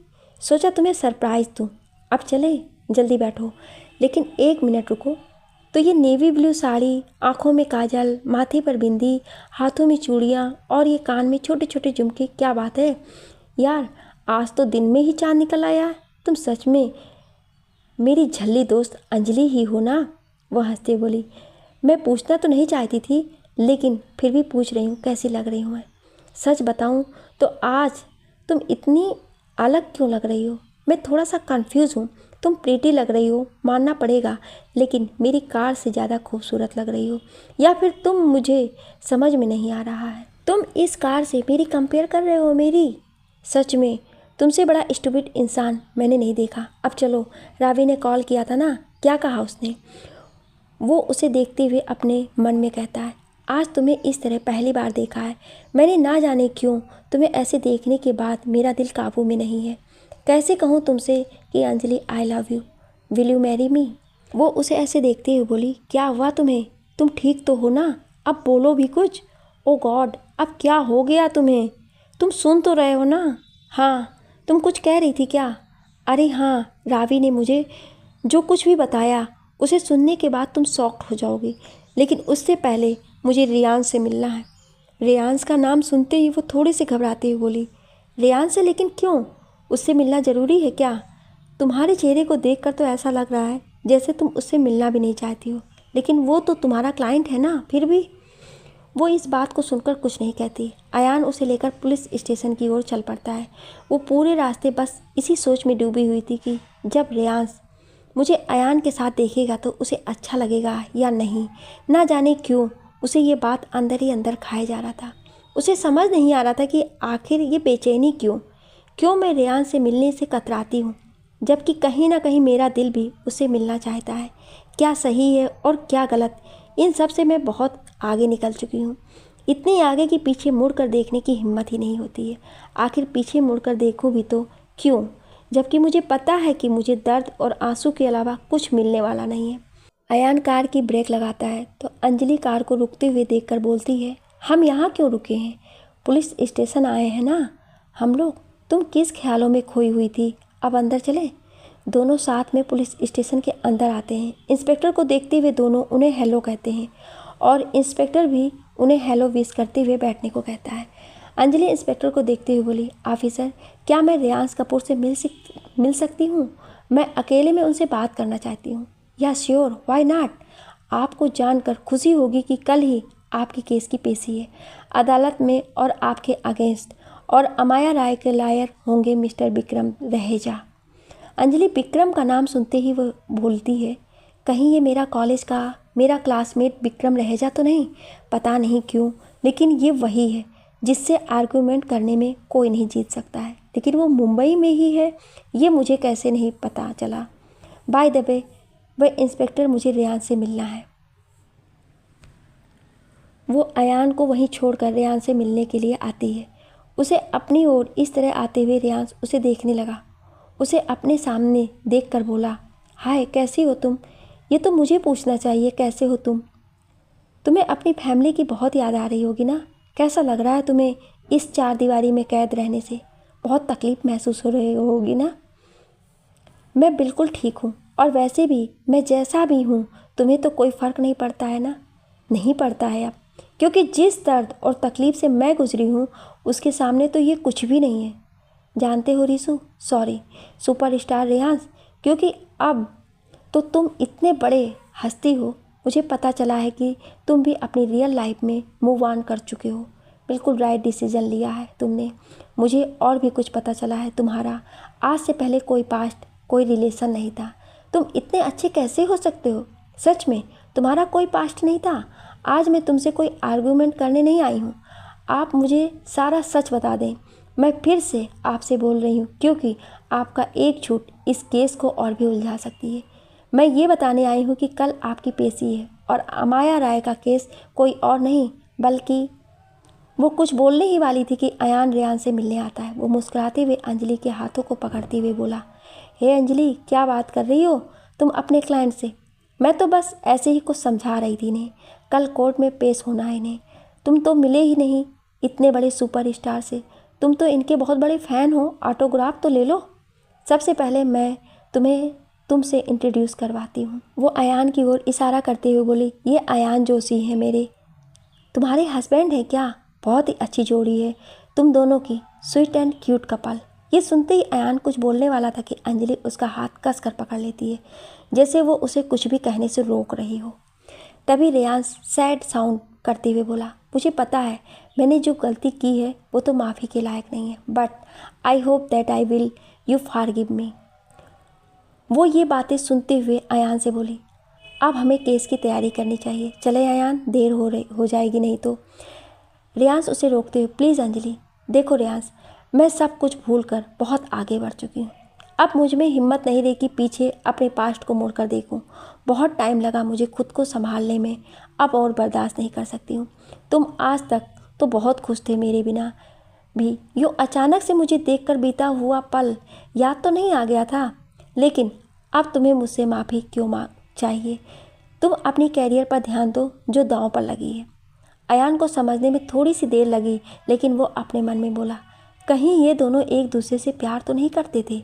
Speaker 1: सोचा तुम्हें सरप्राइज़ दूँ। अब चले, जल्दी बैठो। लेकिन एक मिनट रुको, तो ये नेवी ब्लू साड़ी, आँखों में काजल, माथे पर बिंदी, हाथों में चूड़ियाँ और ये कान में छोटे छोटे झुमके, क्या बात है यार, आज तो दिन में ही चाँद निकल आया है। तुम सच में मेरी झल्ली दोस्त अंजलि ही हो ना? वो हंसते बोली, मैं पूछना तो नहीं चाहती थी, लेकिन फिर भी पूछ रही हूँ, कैसी लग रही हूँ मैं? सच बताऊँ तो आज तुम इतनी अलग क्यों लग रही हो? मैं थोड़ा सा कंफ्यूज हूँ। तुम प्रीटी लग रही हो, मानना पड़ेगा, लेकिन मेरी कार से ज़्यादा खूबसूरत लग रही हो, या फिर तुम, मुझे समझ में नहीं आ रहा है। तुम इस कार से मेरी कंपेयर कर रहे हो मेरी? सच में तुमसे बड़ा स्टूपिड इंसान मैंने नहीं देखा। अब चलो, रावी ने कॉल किया था ना, क्या कहा उसने? वो उसे देखते हुए अपने मन में कहता है, आज तुम्हें इस तरह पहली बार देखा है। मैंने ना जाने क्यों तुम्हें ऐसे देखने के बाद मेरा दिल काबू में नहीं है। कैसे कहूँ तुमसे कि Anjali I love you, will you marry me? वो उसे ऐसे देखते हुए बोली, क्या हुआ तुम्हें? तुम ठीक तो हो ना? अब बोलो भी कुछ। ओ गॉड, अब क्या हो गया तुम्हें? तुम सुन तो रहे हो ना? हाँ, तुम कुछ कह रही थी क्या? अरे हाँ, रावी ने मुझे जो कुछ भी बताया उसे सुनने के बाद तुम शॉक्ड हो जाओगी, लेकिन उससे पहले मुझे रेयांश से मिलना है। रेयांश का नाम सुनते ही वो थोड़ी सी घबराती हुई बोली, रेयांश से? लेकिन क्यों? उससे मिलना ज़रूरी है क्या? तुम्हारे चेहरे को देखकर तो ऐसा लग रहा है जैसे तुम उससे मिलना भी नहीं चाहती हो, लेकिन वो तो तुम्हारा क्लाइंट है ना। फिर भी वो इस बात को सुनकर कुछ नहीं कहती। अयान उसे लेकर पुलिस स्टेशन की ओर चल पड़ता है। वो पूरे रास्ते बस इसी सोच में डूबी हुई थी कि जब रेयांश मुझे अयान के साथ देखेगा तो उसे अच्छा लगेगा या नहीं। ना जाने क्यों उसे ये बात अंदर ही अंदर खाए जा रहा था। उसे समझ नहीं आ रहा था कि आखिर ये बेचैनी क्यों मैं रेयान से मिलने से कतराती हूँ, जबकि कहीं ना कहीं मेरा दिल भी उससे मिलना चाहता है। क्या सही है और क्या गलत, इन सब से मैं बहुत आगे निकल चुकी हूँ। इतनी आगे कि पीछे मुड़कर देखने की हिम्मत ही नहीं होती है। आखिर पीछे मुड़कर देखूँ भी तो क्यों, जबकि मुझे पता है कि मुझे दर्द और आंसू के अलावा कुछ मिलने वाला नहीं है। अयान कार की ब्रेक लगाता है तो अंजलि कार को रुकते हुए देखकर बोलती है, हम यहाँ क्यों रुके हैं? पुलिस स्टेशन आए हैं ना हम लोग। तुम किस ख्यालों में खोई हुई थी? अब अंदर चले। दोनों साथ में पुलिस स्टेशन के अंदर आते हैं। इंस्पेक्टर को देखते हुए दोनों उन्हें हेलो कहते हैं और इंस्पेक्टर भी उन्हें हेलो विश करते हुए बैठने को कहता है। अंजलि इंस्पेक्टर को देखते हुए बोली, ऑफिसर, क्या मैं रेयांश कपूर से मिल सकती हूँ? मैं अकेले में उनसे बात करना चाहती हूँ। या श्योर, व्हाई नॉट। आपको जानकर खुशी होगी कि कल ही आपकी केस की पेशी है अदालत में और आपके अगेंस्ट, और अमाया राय के लायर होंगे मिस्टर विक्रम रहेजा। अंजलि विक्रम का नाम सुनते ही वह बोलती है, कहीं ये मेरा कॉलेज का मेरा क्लासमेट विक्रम रहेजा तो नहीं? पता नहीं क्यों, लेकिन ये वही है जिससे आर्गूमेंट करने में कोई नहीं जीत सकता है। लेकिन वो मुंबई में ही है, ये मुझे कैसे नहीं पता चला। बाय द वे, वह इंस्पेक्टर, मुझे रेयान से मिलना है। वो अयान को वहीं छोड़कर रेयान से मिलने के लिए आती है। उसे अपनी ओर इस तरह आते हुए रेयान उसे देखने लगा। उसे अपने सामने देखकर बोला, हाय, कैसी हो तुम? ये तो मुझे पूछना चाहिए, कैसे हो तुम? तुम्हें अपनी फैमिली की बहुत याद आ रही होगी ना? कैसा लग रहा है तुम्हें इस चार दीवारी में कैद रहने से? बहुत तकलीफ महसूस हो रही होगी ना? मैं बिल्कुल ठीक हूँ, और वैसे भी मैं जैसा भी हूँ तुम्हें तो कोई फ़र्क नहीं पड़ता है ना? नहीं पड़ता है अब, क्योंकि जिस दर्द और तकलीफ़ से मैं गुजरी हूँ उसके सामने तो ये कुछ भी नहीं है। जानते हो रिसु, सॉरी सुपरस्टार रेयांश, क्योंकि अब तो तुम इतने बड़े हस्ती हो। मुझे पता चला है कि तुम भी अपनी रियल लाइफ में मूव ऑन कर चुके हो। बिल्कुल राइट डिसीजन लिया है तुमने। मुझे और भी कुछ पता चला है तुम्हारा। आज से पहले कोई पास्ट, कोई रिलेशन नहीं था। तुम इतने अच्छे कैसे हो सकते हो? सच में तुम्हारा कोई पास्ट नहीं था। आज मैं तुमसे कोई आर्गूमेंट करने नहीं आई हूँ। आप मुझे सारा सच बता दें। मैं फिर से आपसे बोल रही हूँ, क्योंकि आपका एक झूठ इस केस को और भी उलझा सकती है। मैं ये बताने आई हूँ कि कल आपकी पेशी है और अमाया राय का केस कोई और नहीं बल्कि। वो कुछ बोलने ही वाली थी कि अयान रेयान से मिलने आता है। वो मुस्कुराते हुए अंजलि के हाथों को पकड़ते हुए बोला, हे अंजलि, क्या बात कर रही हो तुम अपने क्लाइंट से? मैं तो बस ऐसे ही कुछ समझा रही थी इन्हें। कल कोर्ट में पेश होना है इन्हें। तुम तो मिले ही नहीं इतने बड़े सुपरस्टार से। तुम तो इनके बहुत बड़े फ़ैन हो, ऑटोग्राफ तो ले लो। सबसे पहले मैं तुम्हें तुमसे इंट्रोड्यूस करवाती हूँ। वो अयान की ओर इशारा करते हुए बोली, ये अयान जोशी है मेरे, तुम्हारे हस्बैंड है क्या? बहुत ही अच्छी जोड़ी है तुम दोनों की, स्वीट एंड क्यूट कपल। ये सुनते ही अयान कुछ बोलने वाला था कि अंजलि उसका हाथ कस कर पकड़ लेती है, जैसे वो उसे कुछ भी कहने से रोक रही हो। तभी रेयांश सैड साउंड करते हुए बोला, मुझे पता है मैंने जो गलती की है वो तो माफ़ी के लायक नहीं है, but I hope that I will you forgive me. वो ये बातें सुनते हुए अयान से बोली, अब हमें केस की तैयारी करनी चाहिए। चले अयान, देर हो जाएगी नहीं तो। रेयांश उसे रोकते हुए, प्लीज़ अंजलि, देखो रेयांश, मैं सब कुछ भूलकर बहुत आगे बढ़ चुकी हूँ। अब मुझ में हिम्मत नहीं रही कि पीछे अपने पास्ट को मोड़कर देखूं। बहुत टाइम लगा मुझे खुद को संभालने में, अब और बर्दाश्त नहीं कर सकती हूँ। तुम आज तक तो बहुत खुश थे मेरे बिना भी। यूँ अचानक से मुझे देखकर बीता हुआ पल याद तो नहीं आ गया था, लेकिन अब तुम्हें मुझसे माफ़ी क्यों चाहिए? तुम अपनी कैरियर पर ध्यान दो जो दांव पर लगी है। अयान को समझने में थोड़ी सी देर लगी, लेकिन वो अपने मन में बोला, कहीं ये दोनों एक दूसरे से प्यार तो नहीं करते थे,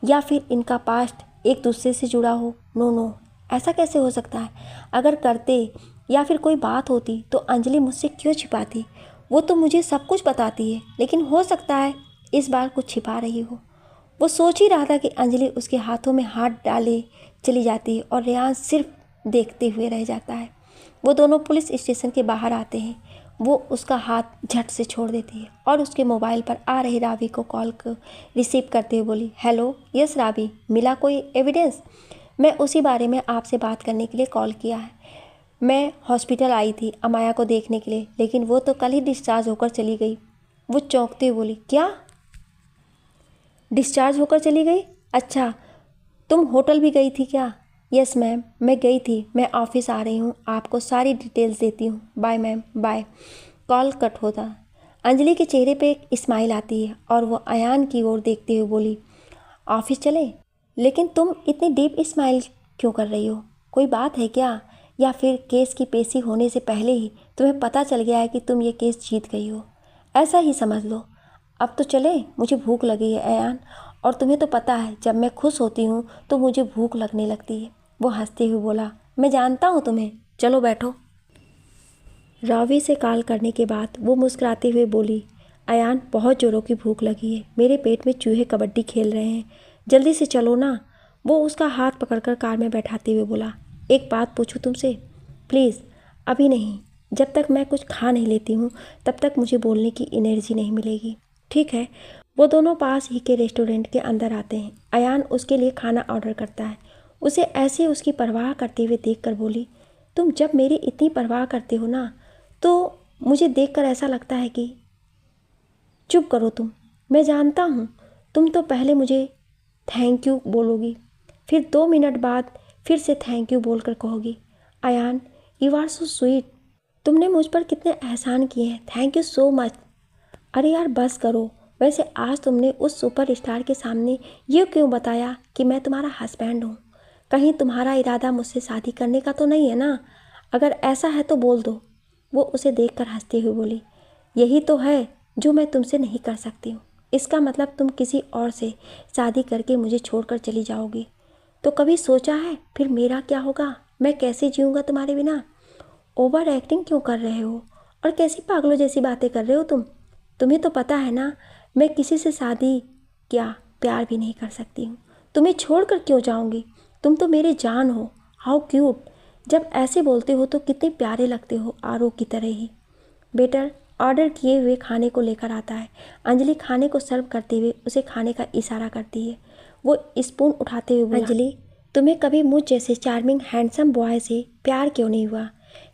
Speaker 1: या फिर इनका पास्ट एक दूसरे से जुड़ा हो। नो, ऐसा कैसे हो सकता है? अगर करते या फिर कोई बात होती तो अंजलि मुझसे क्यों छिपाती? वो तो मुझे सब कुछ बताती है, लेकिन हो सकता है इस बार कुछ छिपा रही हो। वो सोच ही रहा था कि अंजलि उसके हाथों में हाथ डाले चली जाती है और रेयांश सिर्फ देखते हुए रह जाता है। वो दोनों पुलिस स्टेशन के बाहर आते हैं। वो उसका हाथ झट से छोड़ देती है और उसके मोबाइल पर आ रही रावी को कॉल को रिसीव करते हुए बोली, हेलो, यस रावी, मिला कोई एविडेंस? मैं उसी बारे में आपसे बात करने के लिए कॉल किया है। मैं हॉस्पिटल आई थी अमाया को देखने के लिए, लेकिन वो तो कल ही डिस्चार्ज होकर चली गई। वो चौंकते हुए बोली, क्या? डिस्चार्ज होकर चली गई? अच्छा, तुम होटल भी गई थी क्या? यस मैम, मैं गई थी। मैं ऑफिस आ रही हूँ, आपको सारी डिटेल्स देती हूँ। Bye ma'am, bye. Call cut होता। अंजलि के चेहरे पे एक स्माइल आती है और वो अयान की ओर देखते हुए बोली, ऑफिस चले? लेकिन तुम इतनी डीप स्माइल क्यों कर रही हो? कोई बात है क्या? या फिर केस की पेशी होने से पहले ही तुम्हें पता चल गया है कि तुम ये केस जीत गई हो? ऐसा ही समझ लो। अब तो चले, मुझे भूख लगी है अयान, और तुम्हें तो पता है जब मैं खुश होती हूँ तो मुझे भूख लगने लगती है। वो हंसते हुए बोला, मैं जानता हूँ तुम्हें, चलो बैठो। रावी से कॉल करने के बाद वो मुस्कुराते हुए बोली, अयान बहुत ज़ोरों की भूख लगी है, मेरे पेट में चूहे कबड्डी खेल रहे हैं, जल्दी से चलो ना। वो उसका हाथ पकड़कर कार में बैठाते हुए बोला, एक बात पूछूं तुमसे? प्लीज़। अभी नहीं, जब तक मैं कुछ खा नहीं लेती हूँ तब तक मुझे बोलने की एनर्जी नहीं मिलेगी। ठीक है। वो दोनों पास ही के रेस्टोरेंट के अंदर आते हैं। अयान उसके लिए खाना ऑर्डर करता है। उसे ऐसे उसकी परवाह करते हुए देखकर बोली, तुम जब मेरी इतनी परवाह करते हो ना तो मुझे देखकर ऐसा लगता है कि। चुप करो तुम। मैं जानता हूँ तुम तो पहले मुझे थैंक यू बोलोगी, फिर 2 मिनट बाद फिर से थैंक यू बोलकर कहोगी, Ayaan you are so sweet, तुमने मुझ पर कितने एहसान किए हैं, थैंक यू सो मच। अरे यार बस करो। वैसे आज तुमने उस सुपर स्टार के सामने ये क्यों बताया कि मैं तुम्हारा हस्बैंड हूँ? कहीं तुम्हारा इरादा मुझसे शादी करने का तो नहीं है ना? अगर ऐसा है तो बोल दो। वो उसे देखकर हंसते हुए बोली, यही तो है जो मैं तुमसे नहीं कर सकती हूँ। इसका मतलब तुम किसी और से शादी करके मुझे छोड़कर चली जाओगी। तो कभी सोचा है फिर मेरा क्या होगा? मैं कैसे जीऊँगा तुम्हारे बिना? ओवर एक्टिंग क्यों कर रहे हो और कैसी पागलों जैसी बातें कर रहे हो तुम? तुम्हें तो पता है ना मैं किसी से शादी क्या प्यार भी नहीं कर सकती हूँ। तुम्हें छोड़कर क्यों जाऊँगी? तुम तो मेरी जान हो। How cute. जब ऐसे बोलते हो तो कितने प्यारे लगते हो, आरो की तरह ही। बेटर ऑर्डर किए हुए खाने को लेकर आता है। अंजलि खाने को सर्व करते हुए उसे खाने का इशारा करती है। वो स्पून उठाते हुए बोला, अंजलि तुम्हें कभी मुझ जैसे चार्मिंग हैंडसम बॉय से प्यार क्यों नहीं हुआ?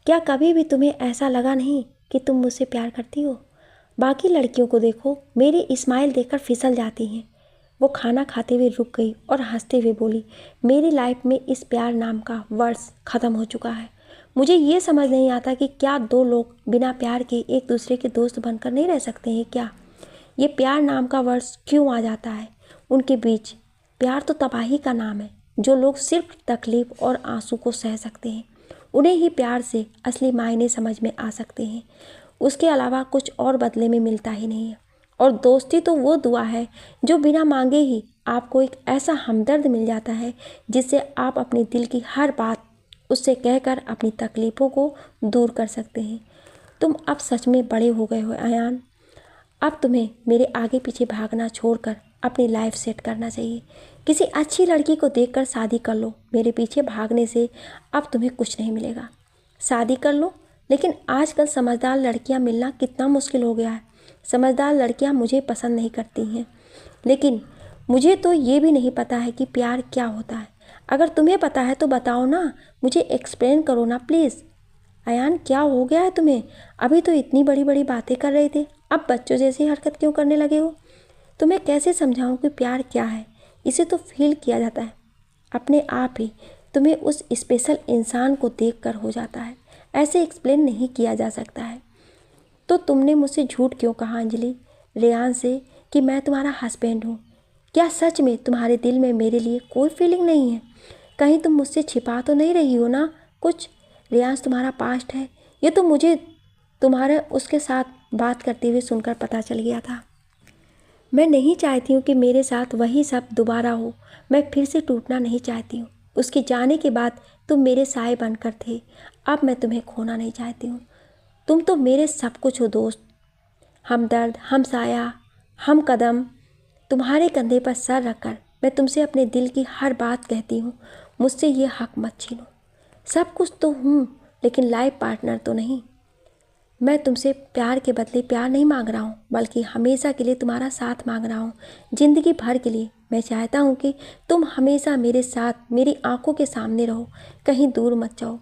Speaker 1: क्या कभी भी तुम्हें ऐसा लगा नहीं कि तुम मुझसे प्यार करती हो? बाकी लड़कियों को देखो, मेरी स्माइल देखकर फिसल जाती हैं। वो खाना खाते हुए रुक गई और हंसते हुए बोली, मेरी लाइफ में इस प्यार नाम का वर्ड्स ख़त्म हो चुका है। मुझे ये समझ नहीं आता कि क्या दो लोग बिना प्यार के एक दूसरे के दोस्त बनकर नहीं रह सकते हैं क्या? ये प्यार नाम का वर्ड्स क्यों आ जाता है उनके बीच? प्यार तो तबाही का नाम है। जो लोग सिर्फ तकलीफ और आंसू को सह सकते हैं उन्हें ही प्यार से असली मायने समझ में आ सकते हैं। उसके अलावा कुछ और बदले में मिलता ही नहीं है। और दोस्ती तो वो दुआ है जो बिना मांगे ही आपको एक ऐसा हमदर्द मिल जाता है जिससे आप अपने दिल की हर बात उससे कहकर अपनी तकलीफ़ों को दूर कर सकते हैं। तुम अब सच में बड़े हो गए हो अयान। अब तुम्हें मेरे आगे पीछे भागना छोड़कर अपनी लाइफ सेट करना चाहिए। किसी अच्छी लड़की को देखकर शादी कर लो। मेरे पीछे भागने से अब तुम्हें कुछ नहीं मिलेगा। शादी कर लो, लेकिन आजकल समझदार लड़कियां मिलना कितना मुश्किल हो गया है। समझदार लड़कियां मुझे पसंद नहीं करती हैं, लेकिन मुझे तो ये भी नहीं पता है कि प्यार क्या होता है। अगर तुम्हें पता है तो बताओ ना, मुझे एक्सप्लेन करो ना प्लीज़। अयान क्या हो गया है तुम्हें? अभी तो इतनी बड़ी बड़ी बातें कर रहे थे, अब बच्चों जैसी हरकत क्यों करने लगे हो? तुम्हें कैसे समझाऊं कि प्यार क्या है? इसे तो फील किया जाता है अपने आप ही। तुम्हें उस स्पेशल इंसान को देखकर हो जाता है, ऐसे एक्सप्लेन नहीं किया जा सकता है। तो तुमने मुझसे झूठ क्यों कहा अंजलि, रेयान से, कि मैं तुम्हारा हस्बैंड हूँ? क्या सच में तुम्हारे दिल में मेरे लिए कोई फीलिंग नहीं है? कहीं तुम मुझसे छिपा तो नहीं रही हो ना कुछ? रेयांश तुम्हारा पास्ट है, ये तो मुझे तुम्हारे उसके साथ बात करते हुए सुनकर पता चल गया था। मैं नहीं चाहती हूँ कि मेरे साथ वही सब दोबारा हो। मैं फिर से टूटना नहीं चाहती हूँ। उसके जाने के बाद तुम मेरे साए बनकर थे, अब मैं तुम्हें खोना नहीं चाहती हूँ। तुम तो मेरे सब कुछ हो दोस्त, हमदर्द, हमसाया, हम कदम। तुम्हारे कंधे पर सर रखकर मैं तुमसे अपने दिल की हर बात कहती हूँ। मुझसे ये हक मत छीनो। सब कुछ तो हूँ लेकिन लाइफ पार्टनर तो नहीं। मैं तुमसे प्यार के बदले प्यार नहीं मांग रहा हूँ, बल्कि हमेशा के लिए तुम्हारा साथ मांग रहा हूँ, ज़िंदगी भर के लिए। मैं चाहता हूँ कि तुम हमेशा मेरे साथ मेरी आंखों के सामने रहो, कहीं दूर मत जाओ।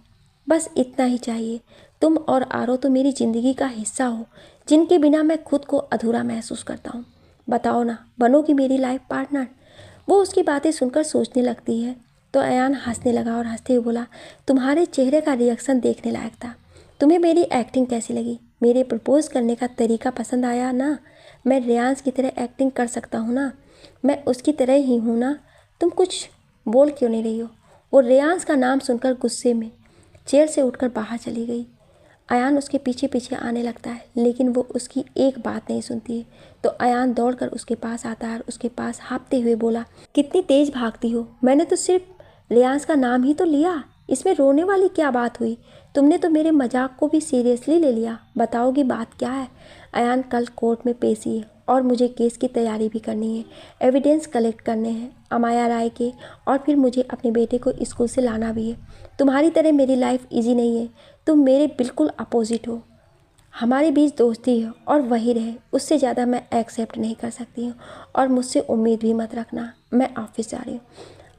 Speaker 1: बस इतना ही चाहिए। तुम और आरो तो मेरी ज़िंदगी का हिस्सा हो, जिनके बिना मैं खुद को अधूरा महसूस करता हूँ। बताओ ना, बनोगी मेरी लाइफ पार्टनर? वो उसकी बातें सुनकर सोचने लगती है तो अयान हंसने लगा और हंसते हुए बोला, तुम्हारे चेहरे का रिएक्शन देखने लायक था। तुम्हें मेरी एक्टिंग कैसी लगी? मेरे प्रपोज करने का तरीका पसंद आया ना? मैं रेयांश की तरह एक्टिंग कर सकता हूँ ना? मैं उसकी तरह ही हूँ ना? तुम कुछ बोल क्यों नहीं रही हो? वो रेयांश का नाम सुनकर गुस्से में चेयर से उठकर बाहर चली गई। अयान उसके पीछे पीछे आने लगता है, लेकिन वो उसकी एक बात नहीं सुनती है। तो अयान दौड़कर उसके पास आता है और उसके पास हाँफते हुए बोला, कितनी तेज भागती हो? मैंने तो सिर्फ रेयांश का नाम ही तो लिया, इसमें रोने वाली क्या बात हुई? तुमने तो मेरे मजाक को भी सीरियसली ले लिया। बताओगी बात क्या है? अयान, कल कोर्ट में पेशी है और मुझे केस की तैयारी भी करनी है, एविडेंस कलेक्ट करने हैं अमाया राय के, और फिर मुझे अपने बेटे को स्कूल से लाना भी है। तुम्हारी तरह मेरी लाइफ इजी नहीं है, तुम मेरे बिल्कुल अपोजिट हो। हमारे बीच दोस्ती है और वही रहे, उससे ज़्यादा मैं एक्सेप्ट नहीं कर सकती हूँ, और मुझसे उम्मीद भी मत रखना। मैं ऑफिस जा रही हूँ।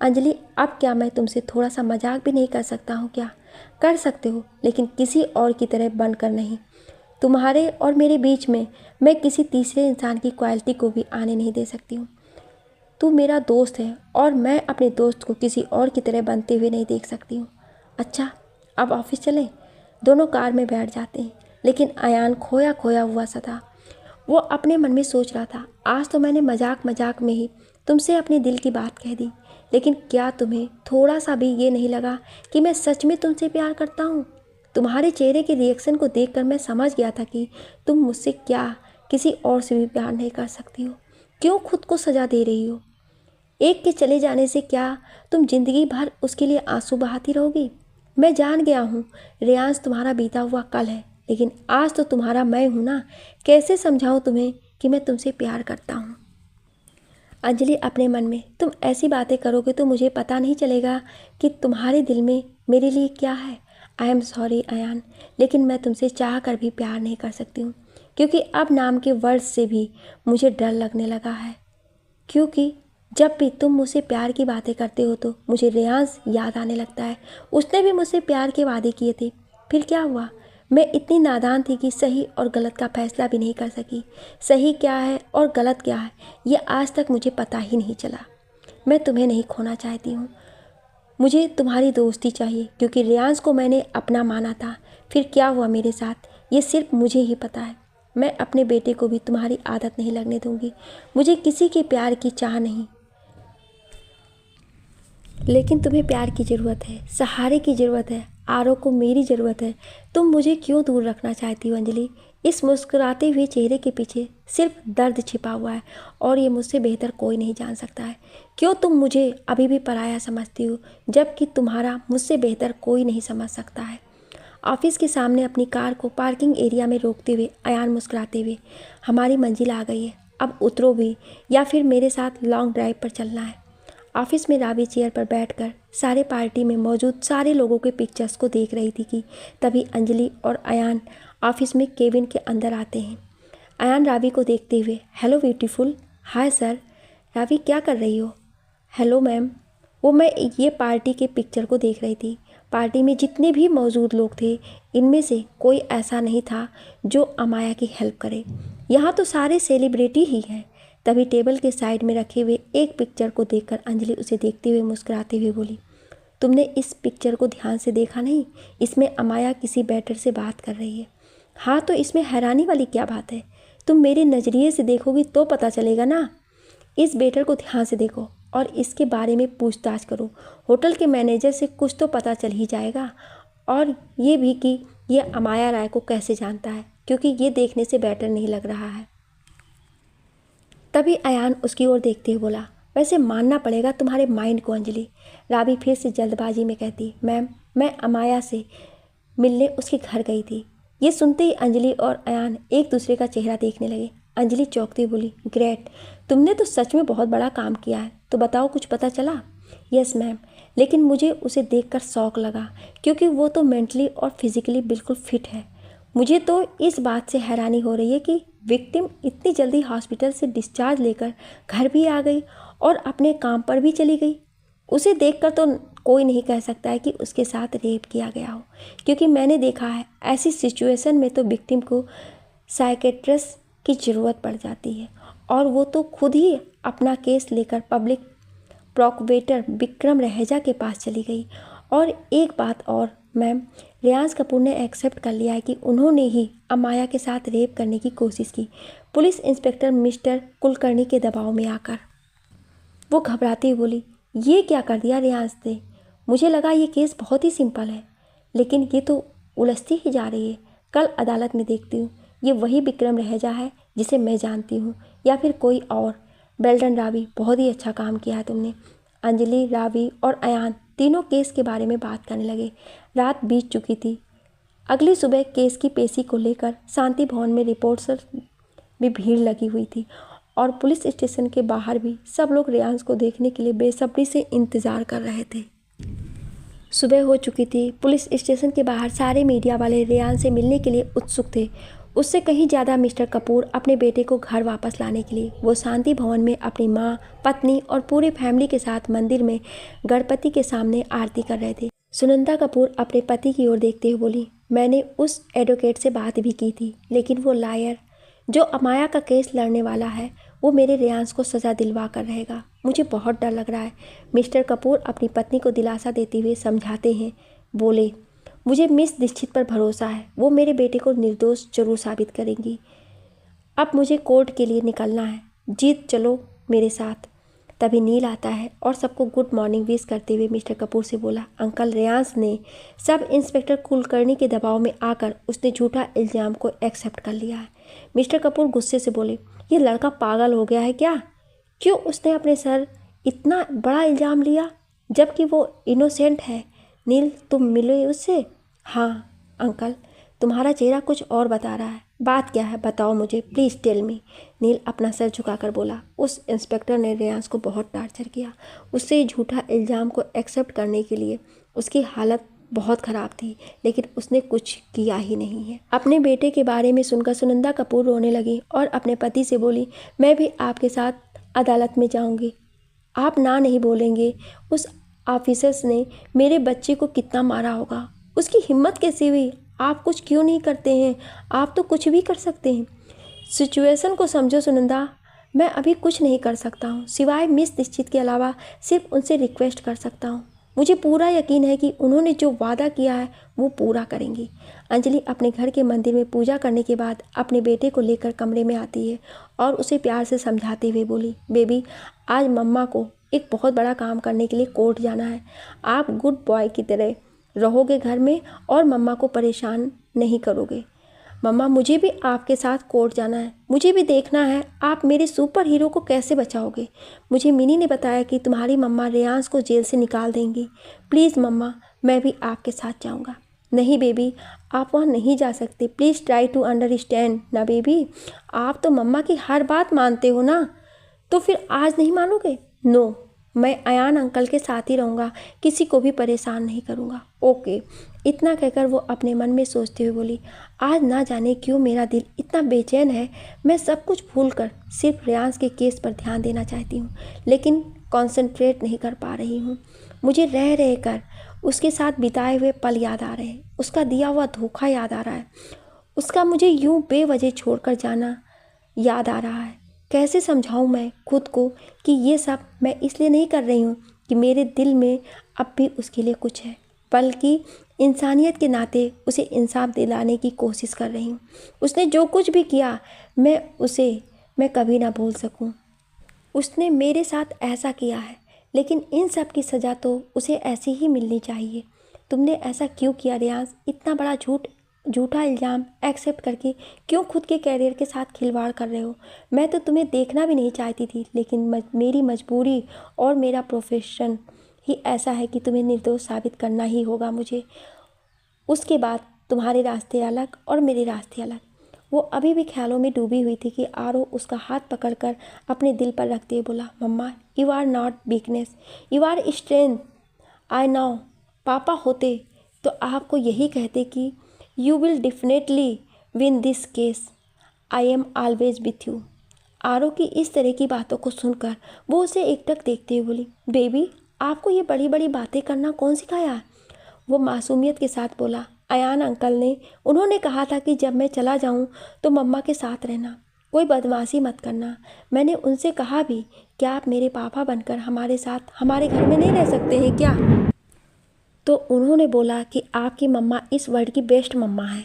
Speaker 1: अंजलि, अब क्या मैं तुमसे थोड़ा सा मजाक भी नहीं कर सकता हूँ क्या? कर सकते हो, लेकिन किसी और की तरह बनकर नहीं। तुम्हारे और मेरे बीच में मैं किसी तीसरे इंसान की क्वालिटी को भी आने नहीं दे सकती हूँ। तू मेरा दोस्त है और मैं अपने दोस्त को किसी और की तरह बनते हुए नहीं देख सकती हूँ। अच्छा, अब ऑफिस चलें? दोनों कार में बैठ जाते हैं, लेकिन अयान खोया खोया हुआ सा था। वो अपने मन में सोच रहा था, आज तो मैंने मजाक मजाक में ही तुमसे अपने दिल की बात कह दी, लेकिन क्या तुम्हें थोड़ा सा भी ये नहीं लगा कि मैं सच में तुमसे प्यार करता हूँ? तुम्हारे चेहरे के रिएक्शन को देखकर मैं समझ गया था कि तुम मुझसे क्या किसी और से भी प्यार नहीं कर सकती हो। क्यों खुद को सजा दे रही हो? एक के चले जाने से क्या तुम जिंदगी भर उसके लिए आंसू बहाती रहोगी? मैं जान गया हूँ रेयांश तुम्हारा बीता हुआ कल है, लेकिन आज तो तुम्हारा मैं हूँ ना। कैसे समझाऊँ तुम्हें कि मैं तुमसे प्यार करता हूँ? अंजलि अपने मन में, तुम ऐसी बातें करोगे तो मुझे पता नहीं चलेगा कि तुम्हारे दिल में मेरे लिए क्या है। आई एम सॉरी अयान, लेकिन मैं तुमसे चाह कर भी प्यार नहीं कर सकती हूँ, क्योंकि अब नाम के वर्ड से भी मुझे डर लगने लगा है। क्योंकि जब भी तुम मुझसे प्यार की बातें करते हो तो मुझे रेयांश याद आने लगता है। उसने भी मुझसे प्यार के वादे किए थे, फिर क्या हुआ? मैं इतनी नादान थी कि सही और गलत का फैसला भी नहीं कर सकी। सही क्या है और गलत क्या है, ये आज तक मुझे पता ही नहीं चला। मैं तुम्हें नहीं खोना चाहती हूँ, मुझे तुम्हारी दोस्ती चाहिए, क्योंकि रेयांश को मैंने अपना माना था। फिर क्या हुआ मेरे साथ, ये सिर्फ मुझे ही पता है। मैं अपने बेटे को भी तुम्हारी आदत नहीं लगने दूंगी। मुझे किसी के प्यार की चाह नहीं, लेकिन तुम्हें प्यार की ज़रूरत है, सहारे की ज़रूरत है। आरो को मेरी ज़रूरत है। तुम मुझे क्यों दूर रखना चाहती हो अंजलि? इस मुस्कुराते हुए चेहरे के पीछे सिर्फ दर्द छिपा हुआ है, और ये मुझसे बेहतर कोई नहीं जान सकता है। क्यों तुम मुझे अभी भी पराया समझती हो, जबकि तुम्हारा मुझसे बेहतर कोई नहीं समझ सकता है? ऑफिस के सामने अपनी कार को पार्किंग एरिया में रोकते हुए अयान मुस्कुराते हुए, हमारी मंजिल आ गई है, अब उतरो भी, या फिर मेरे साथ लॉन्ग ड्राइव पर चलना है। ऑफिस में रावी चेयर पर बैठकर सारे पार्टी में मौजूद सारे लोगों के पिक्चर्स को देख रही थी कि तभी अंजलि और अयान ऑफिस में केबिन के अंदर आते हैं। अयान रावी को देखते हुए, hello beautiful. Hi sir. Ravi, क्या कर रही हो? Hello ma'am. वो मैं ये पार्टी के पिक्चर को देख रही थी। पार्टी में जितने भी मौजूद लोग थे, इनमें से कोई ऐसा नहीं था जो अमाया की हेल्प करे। यहाँ तो सारे सेलिब्रिटी ही हैं। तभी टेबल के साइड में रखे हुए एक पिक्चर को देखकर अंजलि उसे देखते हुए मुस्कुराते हुए बोली, तुमने इस पिक्चर को ध्यान से देखा नहीं? इसमें अमाया किसी बैटर से बात कर रही है। हाँ, तो इसमें हैरानी वाली क्या बात है? तुम मेरे नज़रिए से देखोगी तो पता चलेगा ना। इस बेटर को ध्यान से देखो और इसके बारे में पूछताछ करो। होटल के मैनेजर से कुछ तो पता चल ही जाएगा, और ये भी कि ये अमाया राय को कैसे जानता है, क्योंकि ये देखने से बेटर नहीं लग रहा है। तभी अयान उसकी ओर देखते हुए बोला, वैसे मानना पड़ेगा तुम्हारे माइंड को अंजलि। रावी फिर से जल्दबाजी में कहती, मैम, मैं अमाया से मिलने उसके घर गई थी। ये सुनते ही अंजलि और अयान एक दूसरे का चेहरा देखने लगे। अंजलि चौंकती बोली, ग्रेट, तुमने तो सच में बहुत बड़ा काम किया है। तो बताओ, कुछ पता चला? यस मैम, लेकिन मुझे उसे देखकर शौक लगा, क्योंकि वो तो मेंटली और फिजिकली बिल्कुल फिट है। मुझे तो इस बात से हैरानी हो रही है कि विक्टिम इतनी जल्दी हॉस्पिटल से डिस्चार्ज लेकर घर भी आ गई और अपने काम पर भी चली गई। उसे देखकर तो कोई नहीं कह सकता है कि उसके साथ रेप किया गया हो, क्योंकि मैंने देखा है ऐसी सिचुएशन में तो विक्टिम को साइकेट्रिस्ट की ज़रूरत पड़ जाती है, और वो तो खुद ही अपना केस लेकर पब्लिक प्रोक्यूरेटर विक्रम रहेजा के पास चली गई। और एक बात और मैम, रियांश कपूर ने एक्सेप्ट कर लिया है कि उन्होंने ही अमाया के साथ रेप करने की कोशिश की, पुलिस इंस्पेक्टर मिस्टर कुलकर्णी के दबाव में आकर। वो घबराती हुई बोली, ये क्या कर दिया रियांश ने? मुझे लगा ये केस बहुत ही सिंपल है, लेकिन ये तो उलझती ही जा रही है। कल अदालत में देखती हूँ ये वही विक्रम रहेजा है जिसे मैं जानती हूँ, या फिर कोई और। बेल्डन रावी, बहुत ही अच्छा काम किया है तुमने। अंजलि, रावी और अयान तीनों केस के बारे में बात करने लगे। रात बीत चुकी थी। अगली सुबह केस की पेशी को लेकर शांति भवन में रिपोर्टर्स भी भीड़ लगी हुई थी, और पुलिस स्टेशन के बाहर भी सब लोग रियांश को देखने के लिए बेसब्री से इंतज़ार कर रहे थे। सुबह हो चुकी थी। पुलिस स्टेशन के बाहर सारे मीडिया वाले रियांश से मिलने के लिए उत्सुक थे। उससे कहीं ज़्यादा मिस्टर कपूर अपने बेटे को घर वापस लाने के लिए। वो शांति भवन में अपनी माँ, पत्नी और पूरी फैमिली के साथ मंदिर में गणपति के सामने आरती कर रहे थे। सुनंदा कपूर अपने पति की ओर देखते हुए बोली, मैंने उस एडवोकेट से बात भी की थी, लेकिन वो लायर जो अमाया का केस लड़ने वाला है, वो मेरे रियांश को सज़ा दिलवा कर रहेगा। मुझे बहुत डर लग रहा है। मिस्टर कपूर अपनी पत्नी को दिलासा देते हुए समझाते हैं। बोले, मुझे मिस दीक्षित पर भरोसा है, वो मेरे बेटे को निर्दोष जरूर साबित करेंगी। अब मुझे कोर्ट के लिए निकलना है। जीत, चलो मेरे साथ। तभी नील आता है और सबको गुड मॉर्निंग विश करते हुए मिस्टर कपूर से बोला, अंकल, रियांश ने सब इंस्पेक्टर कुलकर्णी के दबाव में आकर उसने झूठा इल्ज़ाम को एक्सेप्ट कर लिया है। मिस्टर कपूर गुस्से से बोले, ये लड़का पागल हो गया है क्या? क्यों उसने अपने सर इतना बड़ा इल्ज़ाम लिया, जबकि वो इनोसेंट है? नील, तुम मिले उससे? हाँ अंकल, तुम्हारा चेहरा कुछ और बता रहा है। बात क्या है, बताओ मुझे, प्लीज़ टेल मी। नील अपना सर झुकाकर बोला, उस इंस्पेक्टर ने रियांश को बहुत टॉर्चर किया। उससे झूठा इल्ज़ाम को एक्सेप्ट करने के लिए उसकी हालत बहुत ख़राब थी, लेकिन उसने कुछ किया ही नहीं है। अपने बेटे के बारे में सुनकर सुनंदा कपूर रोने लगी और अपने पति से बोली, मैं भी आपके साथ अदालत में जाऊंगी। आप ना नहीं बोलेंगे? उस ऑफिसर्स ने मेरे बच्चे को कितना मारा होगा, उसकी हिम्मत कैसी हुई? आप कुछ क्यों नहीं करते हैं? आप तो कुछ भी कर सकते हैं। सिचुएशन को समझो सुनंदा, मैं अभी कुछ नहीं कर सकता हूँ, सिवाय मिस दीक्षित के अलावा सिर्फ उनसे रिक्वेस्ट कर सकता हूँ। मुझे पूरा यकीन है कि उन्होंने जो वादा किया है वो पूरा करेंगी। अंजलि अपने घर के मंदिर में पूजा करने के बाद अपने बेटे को लेकर कमरे में आती है और उसे प्यार से समझाते हुए बोली, बेबी, आज मम्मा को एक बहुत बड़ा काम करने के लिए कोर्ट जाना है। आप गुड बॉय की तरह रहोगे घर में और मम्मा को परेशान नहीं करोगे। मम्मा, मुझे भी आपके साथ कोर्ट जाना है। मुझे भी देखना है आप मेरे सुपर हीरो को कैसे बचाओगे। मुझे मिनी ने बताया कि तुम्हारी मम्मा रियांश को जेल से निकाल देंगी। प्लीज़ मम्मा, मैं भी आपके साथ जाऊंगा। नहीं बेबी, आप वहाँ नहीं जा सकते। प्लीज़ ट्राई टू अंडरस्टैंड ना बेबी। आप तो मम्मा की हर बात मानते हो ना, तो फिर आज नहीं मानोगे? नो, मैं अयान अंकल के साथ ही रहूँगा, किसी को भी परेशान नहीं करूँगा। ओके। इतना कहकर वो अपने मन में सोचते हुए बोली, आज ना जाने क्यों मेरा दिल इतना बेचैन है। मैं सब कुछ भूलकर सिर्फ रियांश के केस पर ध्यान देना चाहती हूँ, लेकिन कंसंट्रेट नहीं कर पा रही हूँ। मुझे रह रह कर उसके साथ बिताए हुए पल याद आ रहे हैं, उसका दिया हुआ धोखा याद आ रहा है, उसका मुझे यूँ बेवजह छोड़कर जाना याद आ रहा है। कैसे समझाऊं मैं खुद को कि ये सब मैं इसलिए नहीं कर रही हूँ कि मेरे दिल में अब भी उसके लिए कुछ है, बल्कि इंसानियत के नाते उसे इंसाफ दिलाने की कोशिश कर रही हूँ। उसने जो कुछ भी किया मैं कभी ना भूल सकूँ। उसने मेरे साथ ऐसा किया है, लेकिन इन सब की सज़ा तो उसे ऐसी ही मिलनी चाहिए। तुमने ऐसा क्यों किया रियांश? इतना बड़ा झूठा इल्ज़ाम एक्सेप्ट करके क्यों खुद के कैरियर के साथ खिलवाड़ कर रहे हो? मैं तो तुम्हें देखना भी नहीं चाहती थी, लेकिन मेरी मजबूरी और मेरा प्रोफेशन ही ऐसा है कि तुम्हें निर्दोष साबित करना ही होगा मुझे। उसके बाद तुम्हारे रास्ते अलग और मेरे रास्ते अलग। वो अभी भी ख्यालों में डूबी हुई थी कि आरो उसका हाथ पकड़कर अपने दिल पर रखते हुए बोला, मम्मा, you are not weakness, you are strength. I know. पापा होते तो आपको यही कहते कि you will definitely win this case, I am always with you. Aaro की इस तरह की बातों को सुनकर वो उसे एकटक देखते हुए बोली, बेबी आपको ये बड़ी बड़ी बातें करना कौन सिखाया है? वो मासूमियत के साथ बोला, अयान अंकल ने, उन्होंने कहा था कि जब मैं चला जाऊं तो मम्मा के साथ रहना, कोई बदमाशी मत करना। मैंने उनसे कहा भी, क्या आप मेरे पापा बनकर हमारे साथ हमारे घर में नहीं रह सकते हैं क्या? तो उन्होंने बोला कि आपकी मम्मा इस वर्ल्ड की बेस्ट मम्मा है।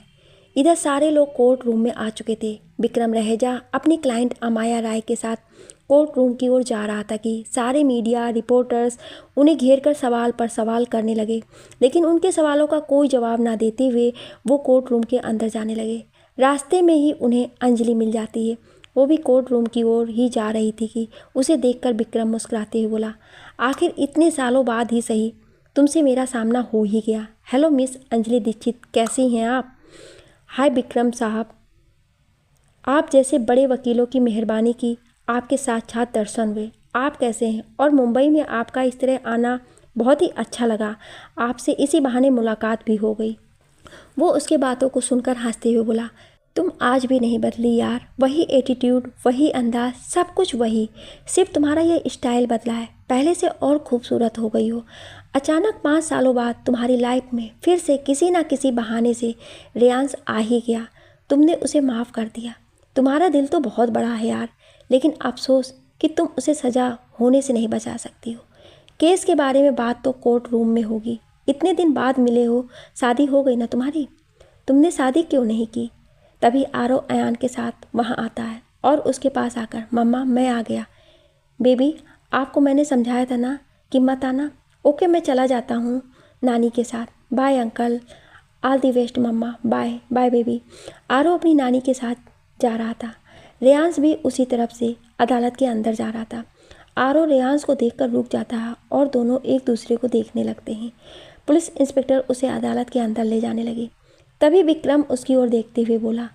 Speaker 1: इधर सारे लोग कोर्ट रूम में आ चुके थे। विक्रम रहेजा अपनी क्लाइंट अमाया राय के साथ कोर्ट रूम की ओर जा रहा था कि सारे मीडिया रिपोर्टर्स उन्हें घेर कर सवाल पर सवाल करने लगे, लेकिन उनके सवालों का कोई जवाब ना देते हुए वो कोर्ट रूम के अंदर जाने लगे। रास्ते में ही उन्हें अंजलि मिल जाती है। वो भी कोर्ट रूम की ओर ही जा रही थी कि उसे देखकर विक्रम मुस्कुराते हुए बोला, आखिर इतने सालों बाद ही सही तुमसे मेरा सामना हो ही गया। हेलो मिस अंजलि दीक्षित, कैसी हैं आप? हाय विक्रम साहब, आप जैसे बड़े वकीलों की मेहरबानी की आपके साक्षात दर्शन हुए। आप कैसे हैं? और मुंबई में आपका इस तरह आना बहुत ही अच्छा लगा। आपसे इसी बहाने मुलाकात भी हो गई। वो उसके बातों को सुनकर हंसते हुए बोला, तुम आज भी नहीं बदली यार, वही एटीट्यूड, वही अंदाज, सब कुछ वही, सिर्फ तुम्हारा ये स्टाइल बदला है, पहले से और खूबसूरत हो गई हो। अचानक 5 सालों बाद तुम्हारी लाइफ में फिर से किसी ना किसी बहाने से रेयांश आ ही गया। तुमने उसे माफ़ कर दिया। तुम्हारा दिल तो बहुत बड़ा है यार, लेकिन अफसोस कि तुम उसे सज़ा होने से नहीं बचा सकती हो। केस के बारे में बात तो कोर्ट रूम में होगी। इतने दिन बाद मिले हो, शादी हो गई ना तुम्हारी? तुमने शादी क्यों नहीं की? तभी आरो अयान के साथ वहाँ आता है और उसके पास आकर, मम्मा मैं आ गया। बेबी आपको मैंने समझाया था ना कि मत आना। ओके मैं चला जाता हूँ नानी के साथ। Bye uncle, all the best mamma, bye bye baby. Aaro अपनी नानी के साथ जा रहा था। रेयांश भी उसी तरफ से अदालत के अंदर जा रहा था। आरो रेयांश को देखकर रुक जाता है और दोनों एक दूसरे को देखने लगते हैं। पुलिस इंस्पेक्टर उसे अदालत के अंदर ले जाने लगे। तभी विक्रम उसकी ओर देखते हुए बोला,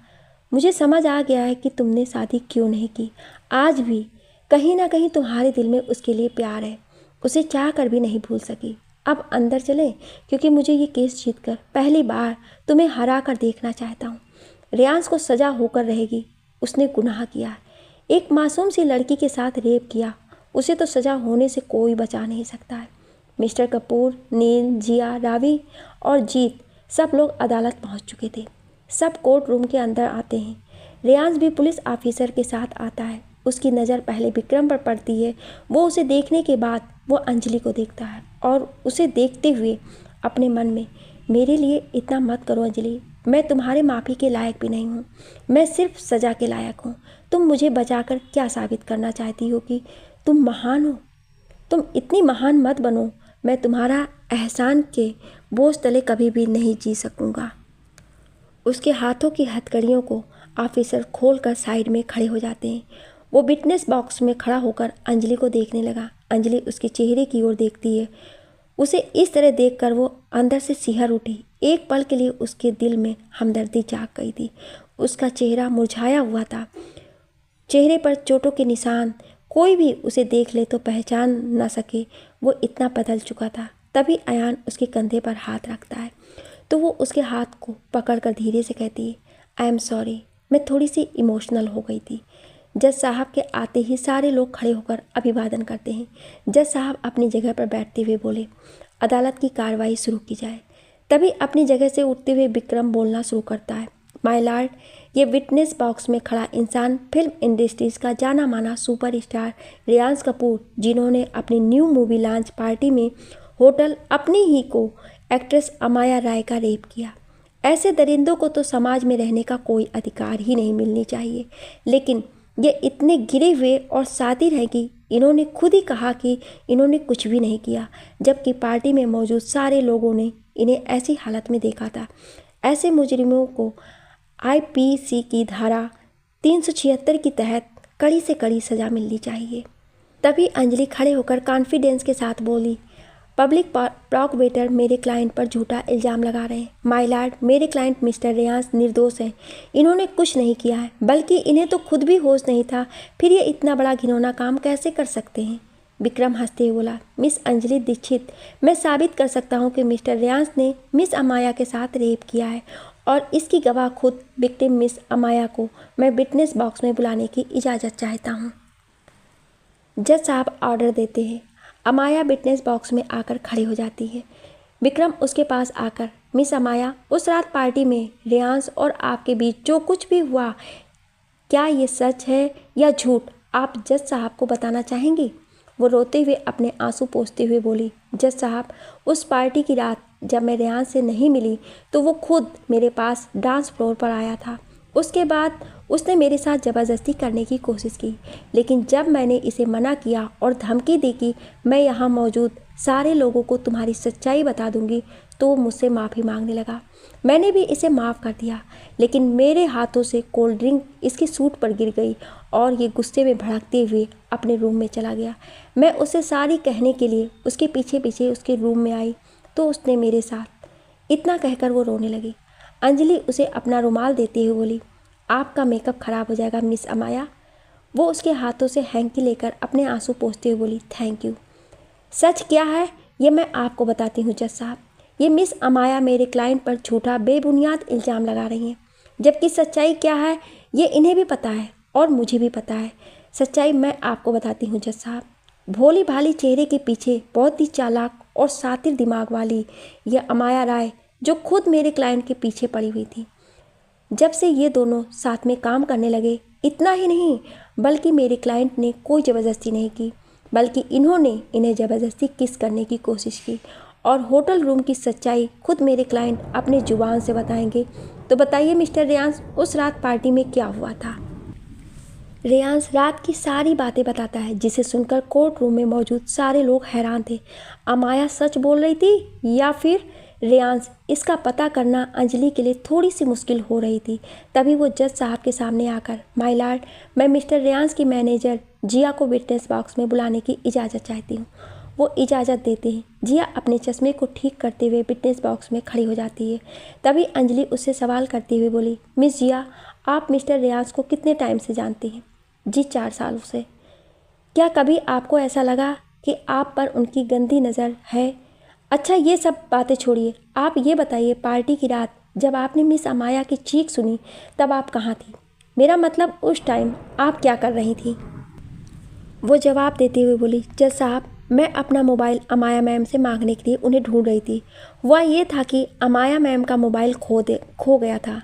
Speaker 1: मुझे समझ आ गया है कि तुमने शादी क्यों नहीं की। आज भी कहीं ना कहीं तुम्हारे दिल में उसके लिए प्यार है, उसे चाह कर भी नहीं भूल सकी। अब अंदर चलें, क्योंकि मुझे ये केस जीतकर पहली बार तुम्हें हरा कर देखना चाहता हूँ। रेयांश को सज़ा होकर रहेगी, उसने गुनाह किया, एक मासूम सी लड़की के साथ रेप किया, उसे तो सज़ा होने से कोई बचा नहीं सकता है। मिस्टर कपूर, नील, जिया, रावी और जीत सब लोग अदालत पहुंच चुके थे। सब कोर्ट रूम के अंदर आते हैं। रेयांश भी पुलिस ऑफिसर के साथ आता है। उसकी नज़र पहले विक्रम पर पड़ती है। वो उसे देखने के बाद वो अंजलि को देखता है और उसे देखते हुए अपने मन में, मेरे लिए इतना मत करो अंजलि, मैं तुम्हारे माफ़ी के लायक भी नहीं हूँ, मैं सिर्फ सज़ा के लायक हूँ। तुम मुझे बचाकर क्या साबित करना चाहती हो कि तुम महान हो? तुम इतनी महान मत बनो, मैं तुम्हारा एहसान के बोझ तले कभी भी नहीं जी सकूँगा। उसके हाथों की हथकड़ियों को ऑफिसर खोलकर साइड में खड़े हो जाते हैं। वो विटनेस बॉक्स में खड़ा होकर अंजलि को देखने लगा। अंजलि उसके चेहरे की ओर देखती है। उसे इस तरह देखकर वो अंदर से सिहर उठी। एक पल के लिए उसके दिल में हमदर्दी जाग गई थी। उसका चेहरा मुरझाया हुआ था, चेहरे पर चोटों के निशान, कोई भी उसे देख ले तो पहचान न सके, वो इतना बदल चुका था। तभी अयान उसके कंधे पर हाथ रखता है तो वो उसके हाथ को पकड़कर धीरे से कहती है, आई एम सॉरी, मैं थोड़ी सी इमोशनल हो गई थी। जज साहब के आते ही सारे लोग खड़े होकर अभिवादन करते हैं। जज साहब अपनी जगह पर बैठते हुए बोले, अदालत की कार्रवाई शुरू की जाए। तभी अपनी जगह से उठते हुए विक्रम बोलना शुरू करता है, माय लॉर्ड, ये विटनेस बॉक्स में खड़ा इंसान फिल्म इंडस्ट्रीज का जाना माना सुपरस्टार रेयांश कपूर, जिन्होंने अपनी न्यू मूवी लॉन्च पार्टी में होटल अपनी ही को एक्ट्रेस अमाया राय का रेप किया। ऐसे दरिंदों को तो समाज में रहने का कोई अधिकार ही नहीं मिलनी चाहिए, लेकिन ये इतने गिरे हुए और सातिर हैं कि इन्होंने खुद ही कहा कि इन्होंने कुछ भी नहीं किया, जबकि पार्टी में मौजूद सारे लोगों ने इन्हें ऐसी हालत में देखा था। ऐसे मुजरिमों को आईपीसी की धारा 376 के तहत कड़ी से कड़ी सज़ा मिलनी चाहिए। तभी अंजलि खड़े होकर कॉन्फिडेंस के साथ बोली, पब्लिक प्रोसिक्यूटर मेरे क्लाइंट पर झूठा इल्ज़ाम लगा रहे हैं। माय लॉर्ड, मेरे क्लाइंट मिस्टर रेयांश निर्दोष हैं, इन्होंने कुछ नहीं किया है, बल्कि इन्हें तो खुद भी होश नहीं था, फिर ये इतना बड़ा घिनौना काम कैसे कर सकते हैं? विक्रम हंसते हुए बोला, मिस अंजलि दीक्षित, मैं साबित कर सकता हूँ कि मिस्टर रेयांश ने मिस अमाया के साथ रेप किया है और इसकी गवाह खुद विक्टिम मिस अमाया को मैं विटनेस बॉक्स में बुलाने की इजाज़त चाहता हूँ। जज साहब ऑर्डर देते हैं। अमाया विटनेस बॉक्स में आकर खड़ी हो जाती है। विक्रम उसके पास आकर, मिस अमाया, उस रात पार्टी में रेयांश और आपके बीच जो कुछ भी हुआ, क्या ये सच है या झूठ, आप जज साहब को बताना चाहेंगी? वो रोते हुए अपने आंसू पोंछते हुए बोली, जज साहब, उस पार्टी की रात जब मैं रेयांश से नहीं मिली तो वो खुद मेरे पास डांस फ्लोर पर आया था। उसके बाद उसने मेरे साथ ज़बरदस्ती करने की कोशिश की, लेकिन जब मैंने इसे मना किया और धमकी दी कि मैं यहाँ मौजूद सारे लोगों को तुम्हारी सच्चाई बता दूंगी, तो वो मुझसे माफ़ी मांगने लगा। मैंने भी इसे माफ़ कर दिया, लेकिन मेरे हाथों से कोल्ड ड्रिंक इसकी सूट पर गिर गई और ये गुस्से में भड़कते हुए अपने रूम में चला गया। मैं उसे सारी कहने के लिए उसके पीछे पीछे उसके रूम में आई तो उसने मेरे साथ, इतना कहकर वो रोने लगी। अंजलि उसे अपना रुमाल देते हुए बोली, आपका मेकअप ख़राब हो जाएगा मिस अमाया। वो उसके हाथों से हैंकी लेकर अपने आंसू पोंछते हुए बोली, थैंक यू। सच क्या है ये मैं आपको बताती हूँ जज साहब। ये मिस अमाया मेरे क्लाइंट पर झूठा बेबुनियाद इल्ज़ाम लगा रही हैं, जबकि सच्चाई क्या है ये इन्हें भी पता है और मुझे भी पता है। सच्चाई मैं आपको बताती हूँ जज साहब। भोली भाली चेहरे के पीछे बहुत ही चालाक और शातिर दिमाग वाली यह अमाया राय, जो खुद मेरे क्लाइंट के पीछे पड़ी हुई थी। जब से ये दोनों साथ में काम करने लगे, इतना ही नहीं बल्कि मेरे क्लाइंट ने कोई ज़बरदस्ती नहीं की, बल्कि इन्होंने इन्हें ज़बरदस्ती किस करने की कोशिश की। और होटल रूम की सच्चाई खुद मेरे क्लाइंट अपने ज़ुबान से बताएंगे। तो बताइए मिस्टर रेयांश, उस रात पार्टी में क्या हुआ था? रेयांश रात की सारी बातें बताता है, जिसे सुनकर कोर्ट रूम में मौजूद सारे लोग हैरान थे। अमाया सच बोल रही थी या फिर रेयांश? इसका पता करना अंजलि के लिए थोड़ी सी मुश्किल हो रही थी। तभी वो जज साहब के सामने आकर, माय लॉर्ड, मैं मिस्टर रेयांश की मैनेजर जिया को विटनेस बॉक्स में बुलाने की इजाज़त चाहती हूँ। वो इजाज़त देते हैं। जिया अपने चश्मे को ठीक करते हुए विटनेस बॉक्स में खड़ी हो जाती है। तभी अंजलि उससे सवाल करते हुए बोली, मिस जिया, आप मिस्टर रेयांश को कितने टाइम से जानती हैं? जी 4 सालों से। क्या कभी आपको ऐसा लगा कि आप पर उनकी गंदी नज़र है? अच्छा ये सब बातें छोड़िए, आप ये बताइए, पार्टी की रात जब आपने मिस अमाया की चीख सुनी तब आप कहाँ थी? मेरा मतलब उस टाइम आप क्या कर रही थी? वो जवाब देते हुए बोली, जज साहब, मैं अपना मोबाइल अमाया मैम से मांगने के लिए उन्हें ढूंढ रही थी। हुआ ये था कि अमाया मैम का मोबाइल खो गया था,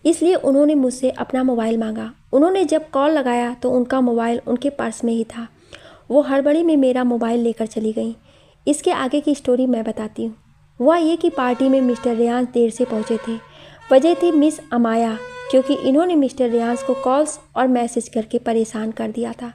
Speaker 1: इसलिए उन्होंने मुझसे अपना मोबाइल मांगा। उन्होंने जब कॉल लगाया तो उनका मोबाइल उनके पर्स में ही था। वो हड़बड़ी में मेरा मोबाइल लेकर चली गई। इसके आगे की स्टोरी मैं बताती हूँ। हुआ ये कि पार्टी में मिस्टर रेयांश देर से पहुँचे थे। वजह थी मिस अमाया, क्योंकि इन्होंने मिस्टर रेयांश को कॉल्स और मैसेज करके परेशान कर दिया था।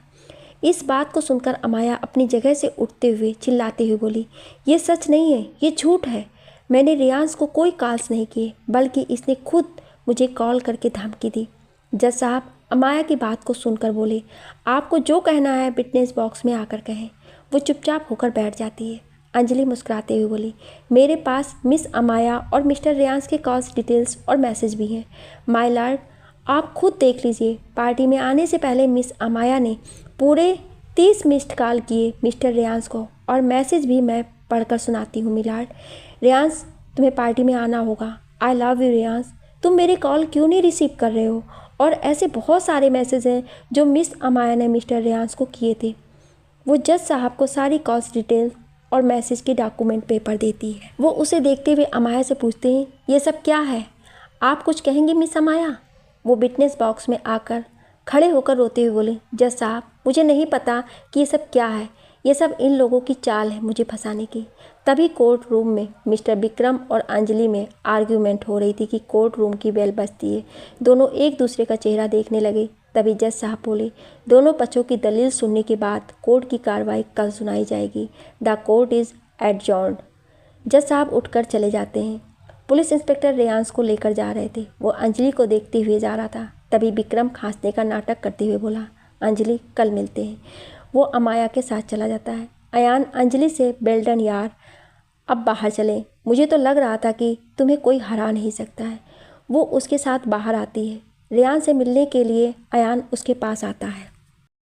Speaker 1: इस बात को सुनकर अमाया अपनी जगह से उठते हुए चिल्लाते हुए बोली, ये सच नहीं है, ये झूठ है। मैंने रेयांश को कोई कॉल्स नहीं किए, बल्कि इसने खुद मुझे कॉल करके धमकी दी। जज साहब अमाया की बात को सुनकर बोले, आपको जो कहना है विटनेस बॉक्स में आकर कहें। वो चुपचाप होकर बैठ जाती है। अंजलि मुस्कुराते हुए बोली, मेरे पास मिस अमाया और मिस्टर रेयांश के कॉल्स डिटेल्स और मैसेज भी हैं। माय लॉर्ड, आप खुद देख लीजिए। पार्टी में आने से पहले मिस अमाया ने पूरे 30 मिस्ड कॉल किए मिस्टर रेयांश को, और मैसेज भी मैं पढ़कर सुनाती हूँ मिलार्ड। रेयांश, तुम्हें पार्टी में आना होगा। आई लव यू रेयांश, तुम मेरे कॉल क्यों नहीं रिसीव कर रहे हो? और ऐसे बहुत सारे मैसेज हैं जो मिस अमाया ने मिस्टर रेयांश को किए थे। वो जज साहब को सारी कॉल्स डिटेल और मैसेज की डॉक्यूमेंट पेपर देती है। वो उसे देखते हुए अमाया से पूछते हैं, ये सब क्या है? आप कुछ कहेंगी मिस अमाया? वो विटनेस बॉक्स में आकर खड़े होकर रोते हुए बोले, जज साहब, मुझे नहीं पता कि ये सब क्या है। ये सब इन लोगों की चाल है मुझे फंसाने की। तभी कोर्ट रूम में मिस्टर विक्रम और अंजलि में आर्ग्यूमेंट हो रही थी कि कोर्ट रूम की बेल बजती है। दोनों एक दूसरे का चेहरा देखने लगे। तभी जज साहब बोले, दोनों पक्षों की दलील सुनने के बाद कोर्ट की कार्रवाई कल सुनाई जाएगी। The court is adjourned. जज साहब उठकर चले जाते हैं। पुलिस इंस्पेक्टर रेयांश को लेकर जा रहे थे। वो अंजलि को देखते हुए जा रहा था। तभी विक्रम खांसने का नाटक करते हुए बोला, अंजलि कल मिलते हैं। वो अमाया के साथ चला जाता है। अयान अंजलि से, बेल्डन यार, अब बाहर चलें। मुझे तो लग रहा था कि तुम्हें कोई हरा नहीं सकता है। वो उसके साथ बाहर आती है। रेयांश से मिलने के लिए अयान उसके पास आता है।